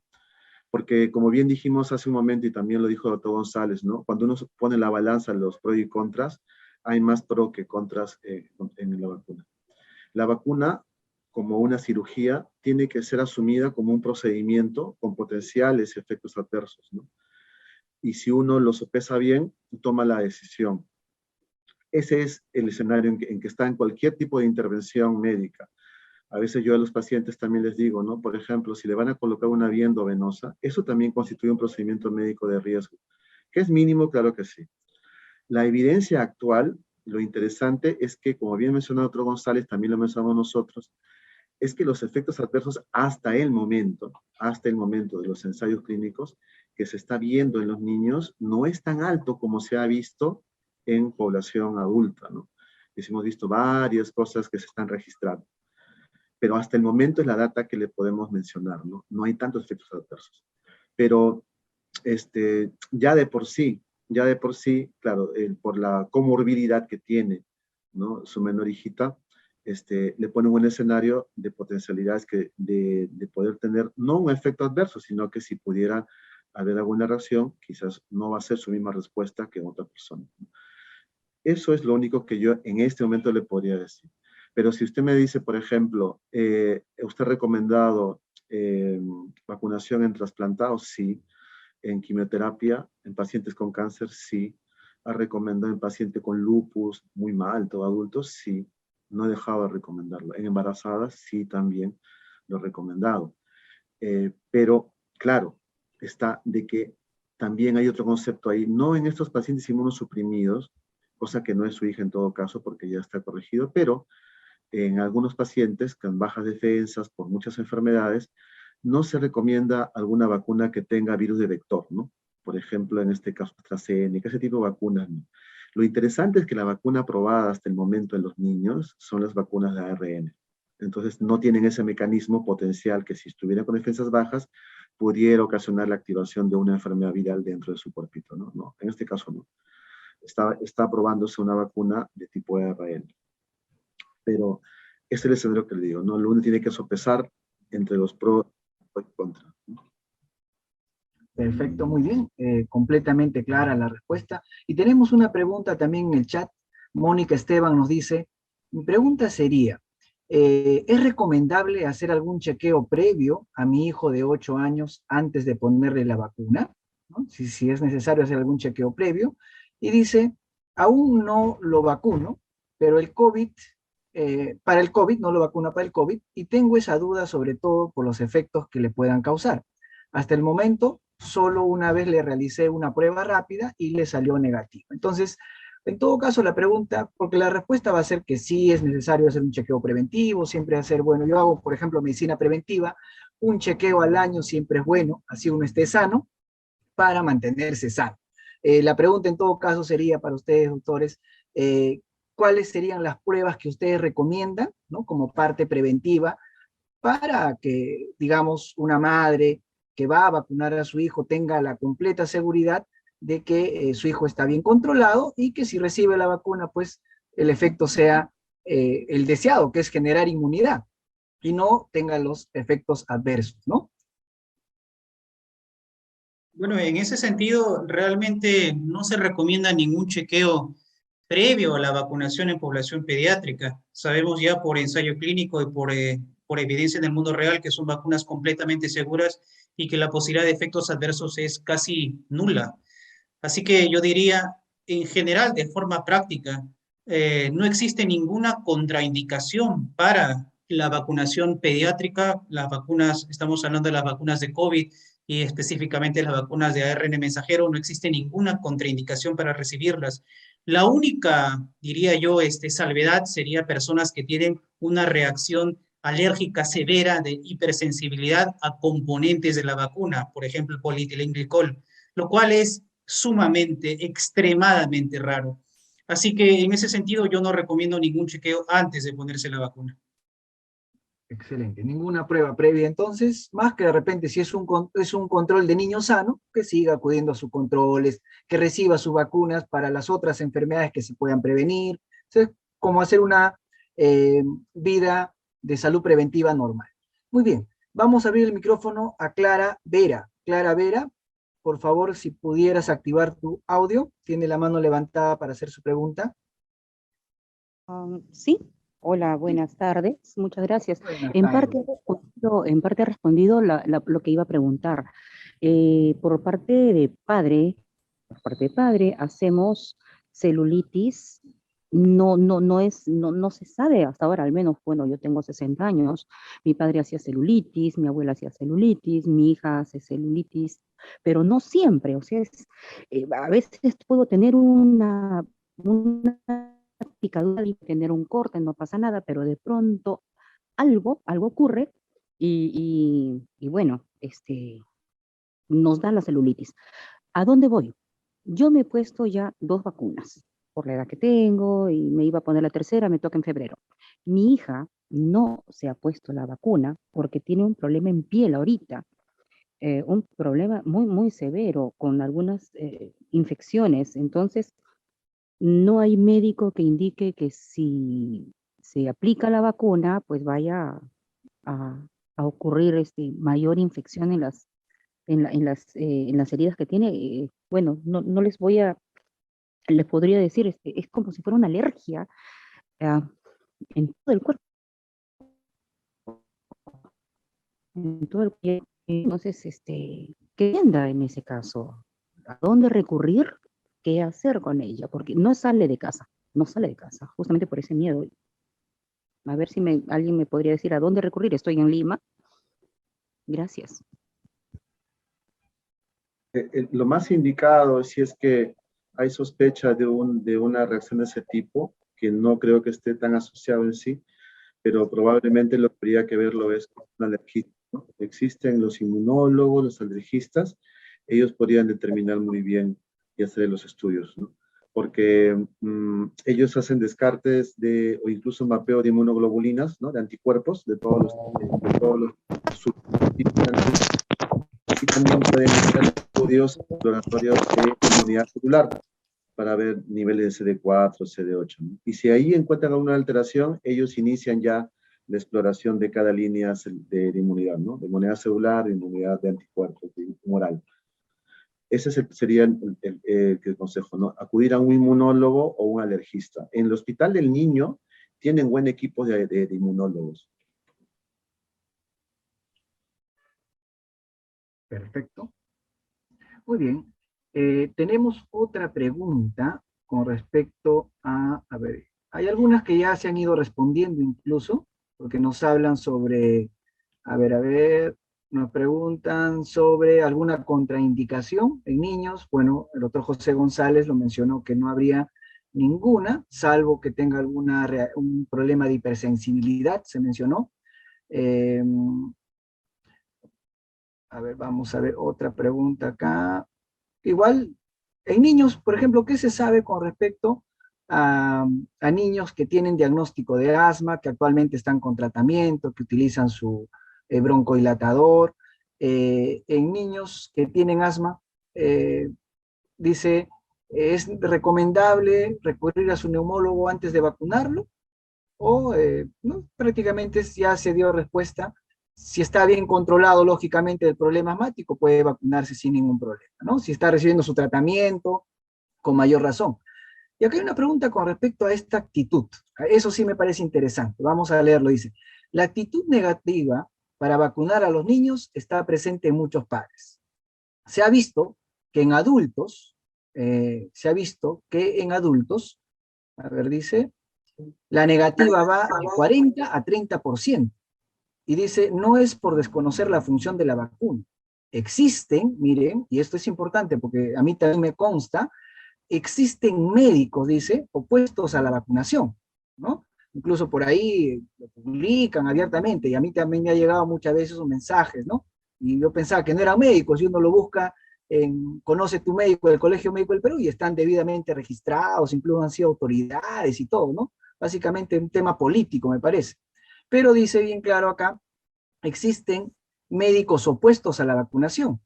Porque como bien dijimos hace un momento y también lo dijo el doctor González, ¿no? Cuando uno pone en la balanza los pros y contras, hay más pro que contras en la vacuna. La vacuna, como una cirugía, tiene que ser asumida como un procedimiento con potenciales efectos adversos, ¿no? Y si uno lo sopesa bien, toma la decisión. Ese es el escenario en que está en cualquier tipo de intervención médica. A veces yo a los pacientes también les digo, ¿no? Por ejemplo, si le van a colocar una vía endovenosa, eso también constituye un procedimiento médico de riesgo. ¿Que es mínimo? Claro que sí. La evidencia actual, lo interesante es que, como bien mencionó el doctor González, también lo mencionamos nosotros, es que los efectos adversos hasta el momento de los ensayos clínicos que se está viendo en los niños, no es tan alto como se ha visto en población adulta, ¿no? Hemos visto varias cosas que se están registrando, pero hasta el momento es la data que le podemos mencionar, ¿no? No hay tantos efectos adversos. Pero ya de por sí, claro, por la comorbilidad que tiene, ¿no? Su menor hijita, le pone un escenario de potencialidades de poder tener no un efecto adverso, sino que si pudiera haber alguna reacción, quizás no va a ser su misma respuesta que en otra persona. Eso es lo único que yo en este momento le podría decir. Pero si usted me dice, por ejemplo, ¿usted ha recomendado vacunación en trasplantados? Sí. En quimioterapia, en pacientes con cáncer, sí. ¿Ha recomendado en pacientes con lupus, muy mal, todo adultos? Sí. No he dejado de recomendarlo. En embarazadas, sí, también lo he recomendado. Pero, claro, está de que también hay otro concepto ahí, no en estos pacientes inmunosuprimidos, cosa que no es su hija en todo caso, porque ya está corregido, pero en algunos pacientes con bajas defensas por muchas enfermedades, no se recomienda alguna vacuna que tenga virus de vector, ¿no? Por ejemplo, en este caso, AstraZeneca, ese tipo de vacunas, ¿no? Lo interesante es que la vacuna aprobada hasta el momento en los niños son las vacunas de ARN. Entonces, no tienen ese mecanismo potencial que si estuvieran con defensas bajas, pudiera ocasionar la activación de una enfermedad viral dentro de su cuerpito, ¿no? No, en este caso no. Está aprobándose una vacuna de tipo ARN. Pero ese es el escenario que le digo, ¿no? Uno tiene que sopesar entre los pros y contra, ¿no? Perfecto, muy bien, completamente clara la respuesta. Y tenemos una pregunta también en el chat. Mónica Esteban nos dice, mi pregunta sería, ¿es recomendable hacer algún chequeo previo a mi hijo de 8 años antes de ponerle la vacuna? ¿No? Si es necesario hacer algún chequeo previo. Y dice, aún no lo vacuno, pero el COVID, para el COVID, no lo vacuno para el COVID, y tengo esa duda sobre todo por los efectos que le puedan causar. Hasta el momento, solo una vez le realicé una prueba rápida y le salió negativo. Entonces, en todo caso, la pregunta, porque la respuesta va a ser que sí es necesario hacer un chequeo preventivo, siempre hacer, bueno, yo hago, por ejemplo, medicina preventiva, un chequeo al año siempre es bueno, así uno esté sano, para mantenerse sano. La pregunta en todo caso sería para ustedes, doctores, ¿cuáles serían las pruebas que ustedes recomiendan, ¿no? Como parte preventiva para que, digamos, una madre que va a vacunar a su hijo tenga la completa seguridad de que su hijo está bien controlado y que si recibe la vacuna, pues el efecto sea el deseado, que es generar inmunidad y no tenga los efectos adversos, ¿no? Bueno, en ese sentido, realmente no se recomienda ningún chequeo previo a la vacunación en población pediátrica. Sabemos ya por ensayo clínico y por evidencia en el mundo real que son vacunas completamente seguras y que la posibilidad de efectos adversos es casi nula. Así que yo diría, en general, de forma práctica, no existe ninguna contraindicación para la vacunación pediátrica. Las vacunas, estamos hablando de las vacunas de COVID y específicamente las vacunas de ARN mensajero, no existe ninguna contraindicación para recibirlas. La única, diría yo, salvedad sería personas que tienen una reacción alérgica severa de hipersensibilidad a componentes de la vacuna, por ejemplo, el polietilenglicol, lo cual es sumamente, extremadamente raro. Así que en ese sentido yo no recomiendo ningún chequeo antes de ponerse la vacuna. Excelente, ninguna prueba previa entonces, más que de repente si es un control de niño sano, que siga acudiendo a sus controles, que reciba sus vacunas para las otras enfermedades que se puedan prevenir, ¿sí? Como hacer una vida de salud preventiva normal. Muy bien, vamos a abrir el micrófono a Clara Vera. Clara Vera, por favor, si pudieras activar tu audio, tiene la mano levantada para hacer su pregunta. Sí, hola, buenas tardes, muchas gracias. Buenas En tardes. parte he respondido lo que iba a preguntar. Por parte de padre, hacemos celulitis. No se sabe hasta ahora, al menos, bueno, yo tengo 60 años, mi padre hacía celulitis, mi abuela hacía celulitis, mi hija hace celulitis, pero no siempre, o sea, a veces puedo tener una picadura y tener un corte, no pasa nada, pero de pronto algo ocurre y bueno, nos da la celulitis. ¿A dónde voy? Yo me he puesto ya 2 vacunas por la edad que tengo y me iba a poner la tercera, me toca en febrero. Mi hija no se ha puesto la vacuna porque tiene un problema en piel ahorita, un problema muy severo con algunas infecciones. Entonces, no hay médico que indique que si se aplica la vacuna, pues vaya a, a ocurrir mayor infección en las heridas que tiene. Bueno, no les podría decir, es como si fuera una alergia ah, en todo el cuerpo, en todo el cuerpo. Entonces, ¿qué anda en ese caso? ¿A dónde recurrir? ¿Qué hacer con ella? Porque no sale de casa, no sale de casa, justamente por ese miedo. A ver si alguien me podría decir a dónde recurrir. Estoy en Lima. Gracias. Lo más indicado, si es que hay sospecha de una reacción de ese tipo, que no creo que esté tan asociado en sí, pero probablemente lo que habría que verlo es con un alergista, ¿no? Existen los inmunólogos, los alergistas, ellos podrían determinar muy bien y hacer los estudios, ¿no? Porque ellos hacen descartes o incluso mapeo de inmunoglobulinas, ¿no? De anticuerpos, de todos los subtipos, y también pueden hacer estudios exploratorios de inmunidad celular para ver niveles de CD4, CD8, ¿no? Y si ahí encuentran alguna alteración, ellos inician ya la exploración de cada línea de inmunidad, ¿no? De inmunidad celular, de inmunidad de anticuerpos, de humoral. Ese sería el consejo, ¿no? Acudir a un inmunólogo o un alergista. En el Hospital del Niño tienen buen equipo de inmunólogos. Perfecto. Muy bien. Tenemos otra pregunta con respecto a ver, hay algunas que ya se han ido respondiendo incluso, porque nos hablan sobre, a ver, nos preguntan sobre alguna contraindicación en niños. Bueno, el doctor José González lo mencionó que no habría ninguna, salvo que tenga un problema de hipersensibilidad, se mencionó. A ver, vamos a ver otra pregunta acá. Igual, en niños, por ejemplo, ¿qué se sabe con respecto a niños que tienen diagnóstico de asma, que actualmente están con tratamiento, que utilizan su broncodilatador? En niños que tienen asma, dice, ¿es recomendable recurrir a su neumólogo antes de vacunarlo? O ¿no? Prácticamente ya se dio respuesta. Si está bien controlado, lógicamente, el problema asmático, puede vacunarse sin ningún problema, ¿no? Si está recibiendo su tratamiento, con mayor razón. Y acá hay una pregunta con respecto a esta actitud. Eso sí me parece interesante. Vamos a leerlo. Dice, la actitud negativa para vacunar a los niños está presente en muchos padres. Se ha visto que en adultos, a ver, dice, la negativa va de 40 a 30%. Y dice, no es por desconocer la función de la vacuna. Existen, miren, y esto es importante porque a mí también me consta, existen médicos, dice, opuestos a la vacunación, ¿no? Incluso por ahí lo publican abiertamente y a mí también me ha llegado muchas veces esos mensajes, ¿no? Y yo pensaba que no eran médicos y uno lo busca en Conoce tu médico del Colegio Médico del Perú y están debidamente registrados, incluso han sido autoridades y todo, ¿no? Básicamente un tema político, me parece. Pero dice bien claro acá, existen médicos opuestos a la vacunación.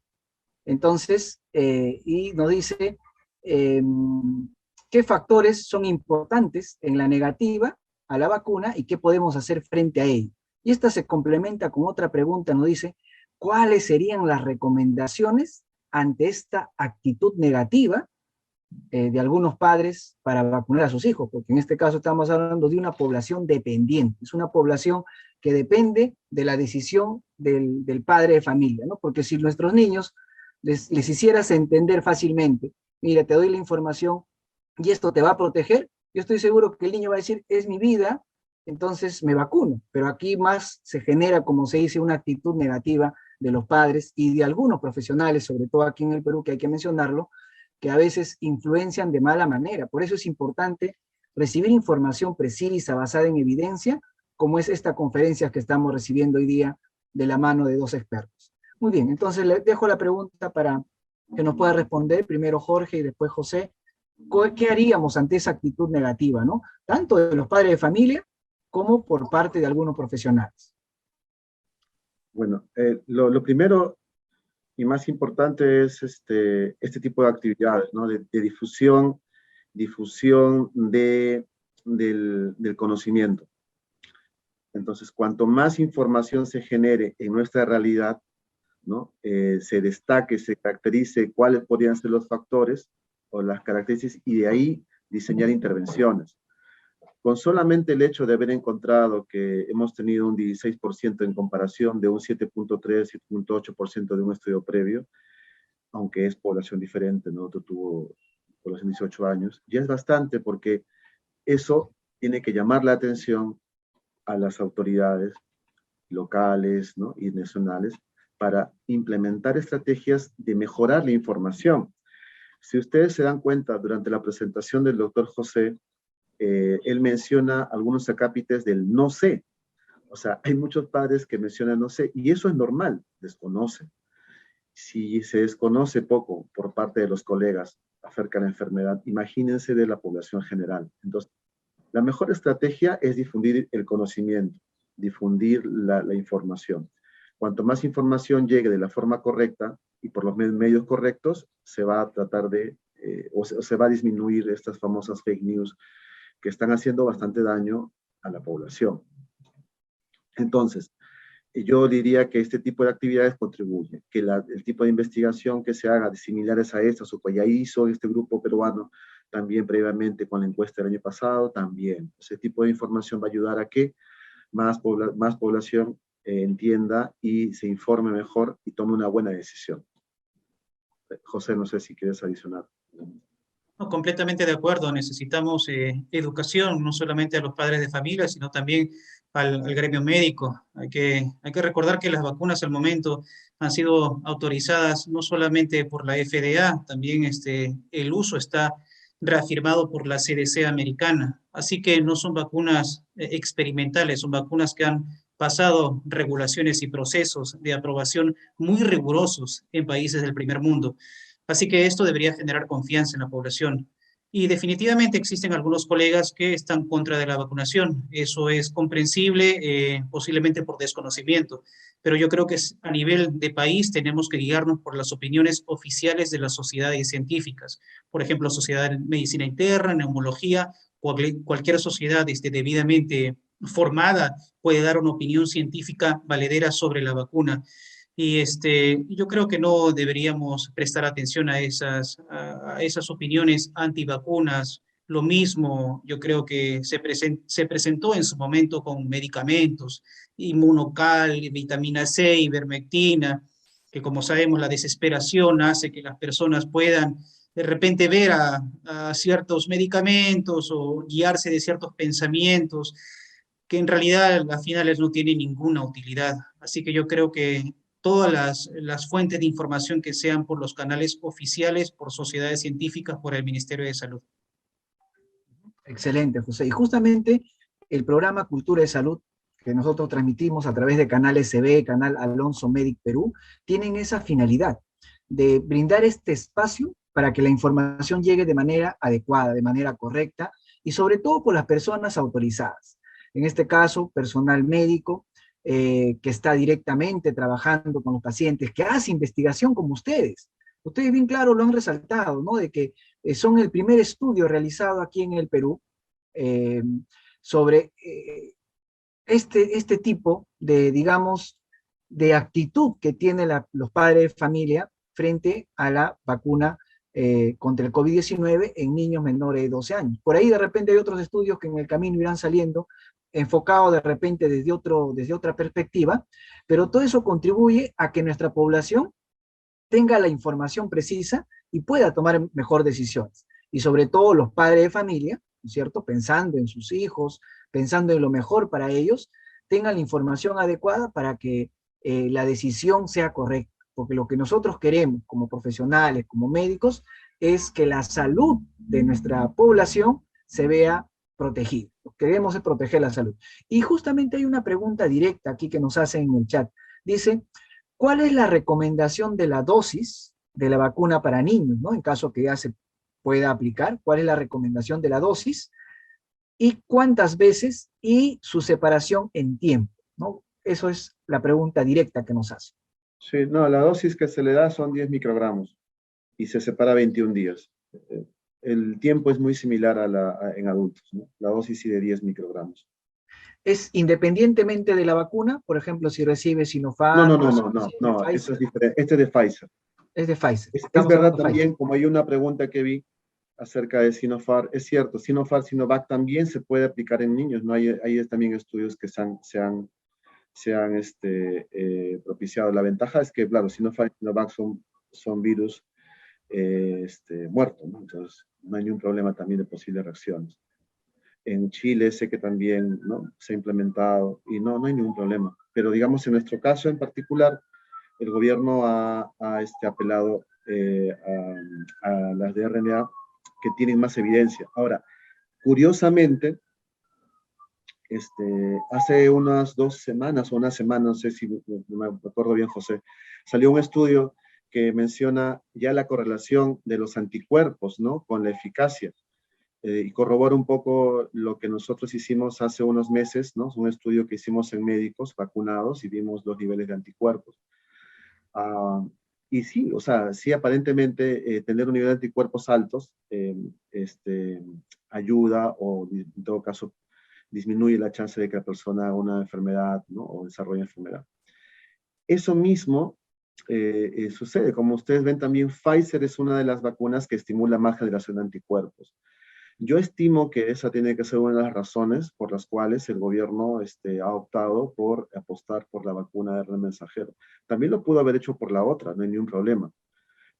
Entonces, y nos dice qué factores son importantes en la negativa a la vacuna y qué podemos hacer frente a ello. Y esta se complementa con otra pregunta, nos dice, cuáles serían las recomendaciones ante esta actitud negativa de algunos padres para vacunar a sus hijos, porque en este caso estamos hablando de una población dependiente, es una población que depende de la decisión del padre de familia, ¿no? Porque si nuestros niños les hicieras entender fácilmente, mira, te doy la información y esto te va a proteger, yo estoy seguro que el niño va a decir, es mi vida, entonces me vacuno, pero aquí más se genera, como se dice, una actitud negativa de los padres y de algunos profesionales, sobre todo aquí en el Perú, que hay que mencionarlo, que a veces influencian de mala manera. Por eso es importante recibir información precisa, basada en evidencia, como es esta conferencia que estamos recibiendo hoy día de la mano de dos expertos. Muy bien, entonces le dejo la pregunta para que nos pueda responder, primero Jorge y después José. ¿Qué haríamos ante esa actitud negativa, ¿no? Tanto de los padres de familia como por parte de algunos profesionales. Bueno, lo primero y más importante es este tipo de actividades, ¿no? De difusión del conocimiento. Entonces, cuanto más información se genere en nuestra realidad, ¿no? Se destaque, se caracterice cuáles podrían ser los factores o las características y de ahí diseñar intervenciones. Con solamente el hecho de haber encontrado que hemos tenido un 16% en comparación de un 7.3, 7.8% de un estudio previo, aunque es población diferente, ¿no? Otro tuvo población de 18 años, ya es bastante porque eso tiene que llamar la atención a las autoridades locales, ¿no? Y nacionales para implementar estrategias de mejorar la información. Si ustedes se dan cuenta, durante la presentación del doctor José, él menciona algunos acápites del no sé. O sea, hay muchos padres que mencionan no sé, y eso es normal, desconocen. Si se desconoce poco por parte de los colegas acerca de la enfermedad, imagínense de la población general. Entonces, la mejor estrategia es difundir el conocimiento, difundir la información. Cuanto más información llegue de la forma correcta y por los medios correctos, se va a tratar de, o se va a disminuir estas famosas fake news que están haciendo bastante daño a la población. Entonces, yo diría que este tipo de actividades contribuye, que el tipo de investigación que se haga de similares a estas, o que ya hizo este grupo peruano también previamente con la encuesta del año pasado, también. Ese tipo de información va a ayudar a que más población entienda y se informe mejor y tome una buena decisión. José, no sé si quieres adicionar. No, completamente de acuerdo. Necesitamos educación, no solamente a los padres de familia, sino también al gremio médico. Hay que recordar que las vacunas al momento han sido autorizadas no solamente por la FDA, también el uso está reafirmado por la CDC americana. Así que no son vacunas experimentales, son vacunas que han pasado regulaciones y procesos de aprobación muy rigurosos en países del primer mundo. Así que esto debería generar confianza en la población. Y definitivamente existen algunos colegas que están contra de la vacunación. Eso es comprensible, posiblemente por desconocimiento. Pero yo creo que a nivel de país tenemos que guiarnos por las opiniones oficiales de las sociedades científicas. Por ejemplo, Sociedad de Medicina Interna, Neumología, cualquier sociedad debidamente formada puede dar una opinión científica valedera sobre la vacuna. Y yo creo que no deberíamos prestar atención a esas opiniones antivacunas. Lo mismo, yo creo que se presentó en su momento con medicamentos, Inmunocal, vitamina C, ivermectina, que como sabemos la desesperación hace que las personas puedan de repente ver a ciertos medicamentos o guiarse de ciertos pensamientos que en realidad a finales no tienen ninguna utilidad. Así que yo creo que todas las fuentes de información que sean por los canales oficiales, por sociedades científicas, por el Ministerio de Salud. Excelente, José. Y justamente el programa Cultura de Salud que nosotros transmitimos a través de canales CB, Canal Alonso Medic Perú, tienen esa finalidad de brindar este espacio para que la información llegue de manera adecuada, de manera correcta, y sobre todo por las personas autorizadas. En este caso, personal médico, que está directamente trabajando con los pacientes, que hace investigación como ustedes. Ustedes bien claro lo han resaltado, ¿no? De que son el primer estudio realizado aquí en el Perú sobre este tipo de, digamos, de actitud que tienen los padres de familia frente a la vacuna contra el COVID-19 en niños menores de 12 años. Por ahí de repente hay otros estudios que en el camino irán saliendo, enfocados de repente desde otra perspectiva, pero todo eso contribuye a que nuestra población tenga la información precisa y pueda tomar mejor decisiones. Y sobre todo los padres de familia, ¿no es cierto?, pensando en sus hijos, pensando en lo mejor para ellos, tengan la información adecuada para que la decisión sea correcta. Porque lo que nosotros queremos como profesionales, como médicos, es que la salud de nuestra población se vea protegida. Lo que queremos es proteger la salud. Y justamente hay una pregunta directa aquí que nos hacen en el chat. Dice, ¿cuál es la recomendación de la dosis de la vacuna para niños, ¿no? En caso que ya se pueda aplicar, ¿cuál es la recomendación de la dosis? ¿Y cuántas veces? Y su separación en tiempo, ¿no? Eso es la pregunta directa que nos hace. Sí, no, la dosis que se le da son 10 microgramos y se separa 21 días. El tiempo es muy similar en adultos, ¿no? La dosis sí de 10 microgramos. ¿Es independientemente de la vacuna? Por ejemplo, si recibe No, Sinopharm, eso es diferente. Este es de Pfizer. Es de Pfizer. Es verdad también, como hay una pregunta que vi acerca de Sinopharm, es cierto, Sinopharm, Sinovac también se puede aplicar en niños, ¿no? Hay también estudios que se han propiciado. La ventaja es que, claro, Sinopharm y Sinovac son virus muertos, ¿no? Entonces no hay ningún problema también de posibles reacciones. En Chile sé que también, ¿no?, se ha implementado y no hay ningún problema. Pero digamos, en nuestro caso en particular, el gobierno ha apelado a las de RNA que tienen más evidencia. Ahora, curiosamente, hace unas 2 semanas o una semana, no sé si me acuerdo bien, José, salió un estudio que menciona ya la correlación de los anticuerpos, ¿no?, con la eficacia. Y corrobora un poco lo que nosotros hicimos hace unos meses, ¿no? Es un estudio que hicimos en médicos vacunados y vimos los niveles de anticuerpos. Y sí, o sea, sí aparentemente tener un nivel de anticuerpos altos ayuda o en todo caso disminuye la chance de que la persona haga una enfermedad, ¿no?, o desarrolle enfermedad. Eso mismo sucede. Como ustedes ven también, Pfizer es una de las vacunas que estimula más generación de anticuerpos. Yo estimo que esa tiene que ser una de las razones por las cuales el gobierno ha optado por apostar por la vacuna de RNA mensajero. También lo pudo haber hecho por la otra, no hay ningún problema.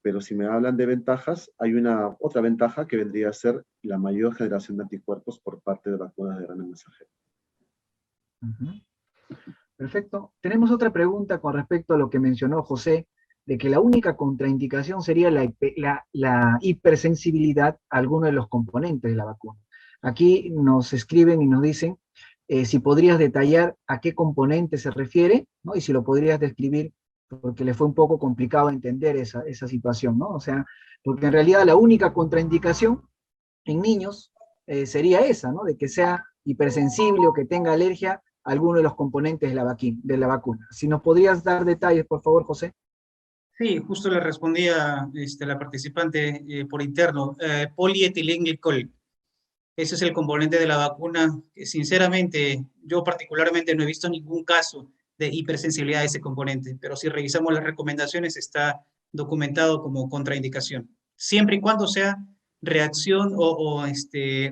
Pero si me hablan de ventajas, hay otra ventaja que vendría a ser la mayor generación de anticuerpos por parte de vacunas de RNA mensajero. Perfecto. Tenemos otra pregunta con respecto a lo que mencionó José, de que la única contraindicación sería la hipersensibilidad a alguno de los componentes de la vacuna. Aquí nos escriben y nos dicen si podrías detallar a qué componente se refiere, ¿no? Y si lo podrías describir, porque le fue un poco complicado entender esa situación, ¿no? O sea, porque en realidad la única contraindicación en niños sería esa, ¿no? De que sea hipersensible o que tenga alergia a alguno de los componentes de la vacuna. Si nos podrías dar detalles, por favor, José. Sí, justo le respondía la participante por interno, polietilenglicol. Ese es el componente de la vacuna que sinceramente yo particularmente no he visto ningún caso de hipersensibilidad a ese componente, pero si revisamos las recomendaciones está documentado como contraindicación, siempre y cuando sea reacción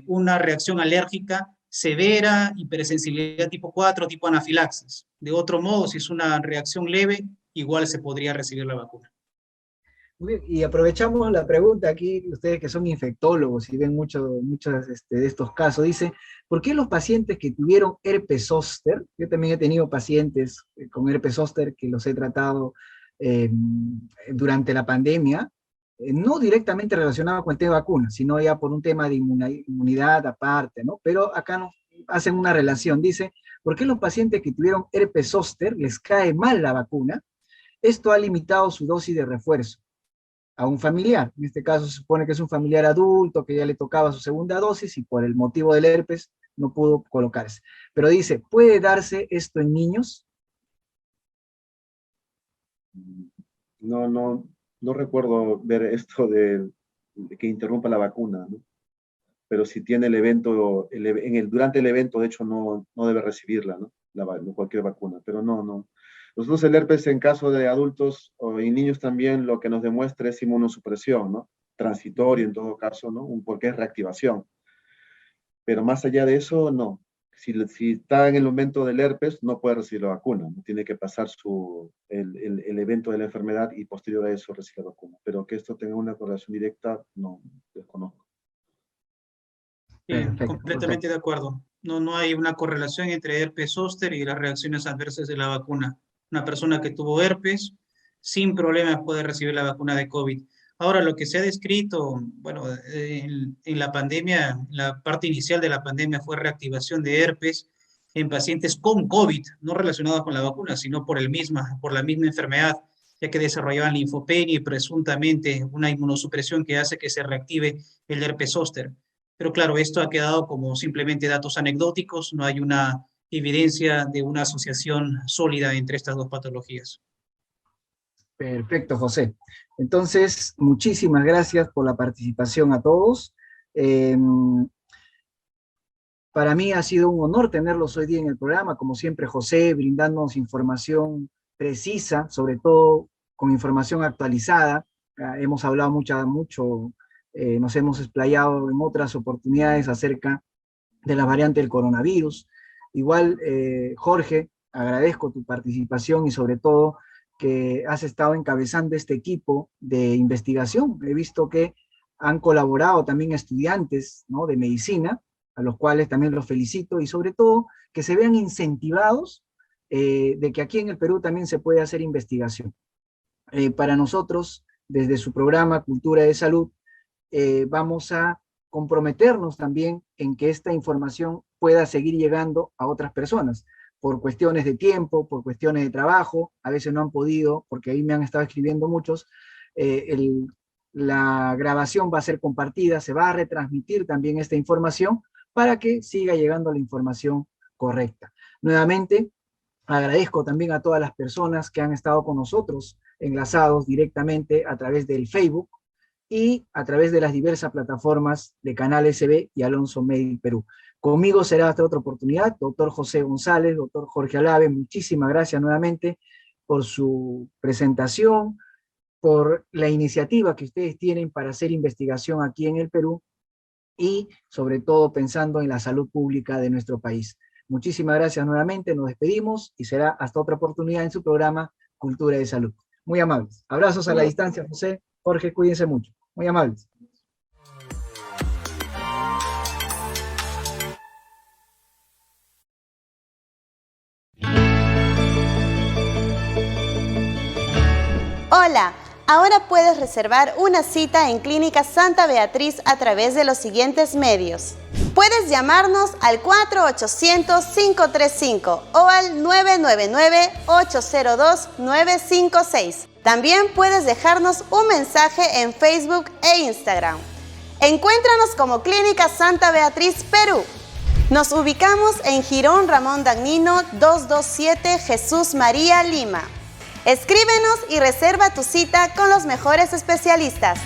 una reacción alérgica severa, hipersensibilidad tipo 4, tipo anafilaxis. De otro modo, si es una reacción leve, igual se podría recibir la vacuna. Muy bien, y aprovechamos la pregunta aquí, ustedes que son infectólogos y ven muchos de estos casos, dice, ¿por qué los pacientes que tuvieron herpes zóster, yo también he tenido pacientes con herpes zóster que los he tratado durante la pandemia, no directamente relacionado con el tema de vacunas, sino ya por un tema de inmunidad aparte, ¿no? Pero acá nos hacen una relación, dice, ¿por qué los pacientes que tuvieron herpes zóster les cae mal la vacuna? Esto ha limitado su dosis de refuerzo a un familiar. En este caso se supone que es un familiar adulto que ya le tocaba su segunda dosis y por el motivo del herpes no pudo colocarse. Pero dice, ¿puede darse esto en niños? No recuerdo ver esto de que interrumpa la vacuna, ¿no? Pero si tiene el evento, durante el evento, de hecho, no debe recibirla, ¿no? Cualquier vacuna, pero no Nosotros el herpes en caso de adultos y niños también lo que nos demuestra es inmunosupresión, ¿no? Transitoria en todo caso, ¿no? Porque es reactivación. Pero más allá de eso, no. Si está en el momento del herpes, no puede recibir la vacuna. ¿No? Tiene que pasar el evento de la enfermedad y posterior a eso recibir la vacuna. Pero que esto tenga una correlación directa, no, desconozco. Completamente de acuerdo. No hay una correlación entre herpes zóster y las reacciones adversas de la vacuna. Una persona que tuvo herpes, sin problemas puede recibir la vacuna de COVID. Ahora, lo que se ha descrito, bueno, en la pandemia, la parte inicial de la pandemia fue reactivación de herpes en pacientes con COVID, no relacionados con la vacuna, sino por la misma enfermedad, ya que desarrollaban linfopenia y presuntamente una inmunosupresión que hace que se reactive el herpes zóster. Pero claro, esto ha quedado como simplemente datos anecdóticos, no hay una evidencia de una asociación sólida entre estas dos patologías. Perfecto, José. Entonces, muchísimas gracias por la participación a todos. Para mí ha sido un honor tenerlos hoy día en el programa, como siempre, José, brindándonos información precisa, sobre todo con información actualizada. Hemos hablado mucho, nos hemos explayado en otras oportunidades acerca de la variante del coronavirus. Igual, Jorge, agradezco tu participación y sobre todo que has estado encabezando este equipo de investigación. He visto que han colaborado también estudiantes, ¿no?, de medicina, a los cuales también los felicito, y sobre todo que se vean incentivados de que aquí en el Perú también se puede hacer investigación. Para nosotros, desde su programa Cultura de Salud, vamos a comprometernos también en que esta información pueda seguir llegando a otras personas, por cuestiones de tiempo, por cuestiones de trabajo, a veces no han podido, porque ahí me han estado escribiendo muchos, la grabación va a ser compartida, se va a retransmitir también esta información para que siga llegando la información correcta. Nuevamente, agradezco también a todas las personas que han estado con nosotros enlazados directamente a través del Facebook y a través de las diversas plataformas de Canal SB y Alonso Media Perú. Conmigo será hasta otra oportunidad, doctor José González, doctor Jorge Alave, muchísimas gracias nuevamente por su presentación, por la iniciativa que ustedes tienen para hacer investigación aquí en el Perú y sobre todo pensando en la salud pública de nuestro país. Muchísimas gracias nuevamente, nos despedimos y será hasta otra oportunidad en su programa Cultura de Salud. Muy amables. Abrazos a la distancia, José, Jorge, cuídense mucho. Muy amables. Hola, ahora puedes reservar una cita en Clínica Santa Beatriz a través de los siguientes medios. Puedes llamarnos al 4800-535 o al 999-802-956. También puedes dejarnos un mensaje en Facebook e Instagram. Encuéntranos como Clínica Santa Beatriz Perú. Nos ubicamos en Jirón Ramón Dagnino 227 Jesús María Lima. Escríbenos y reserva tu cita con los mejores especialistas.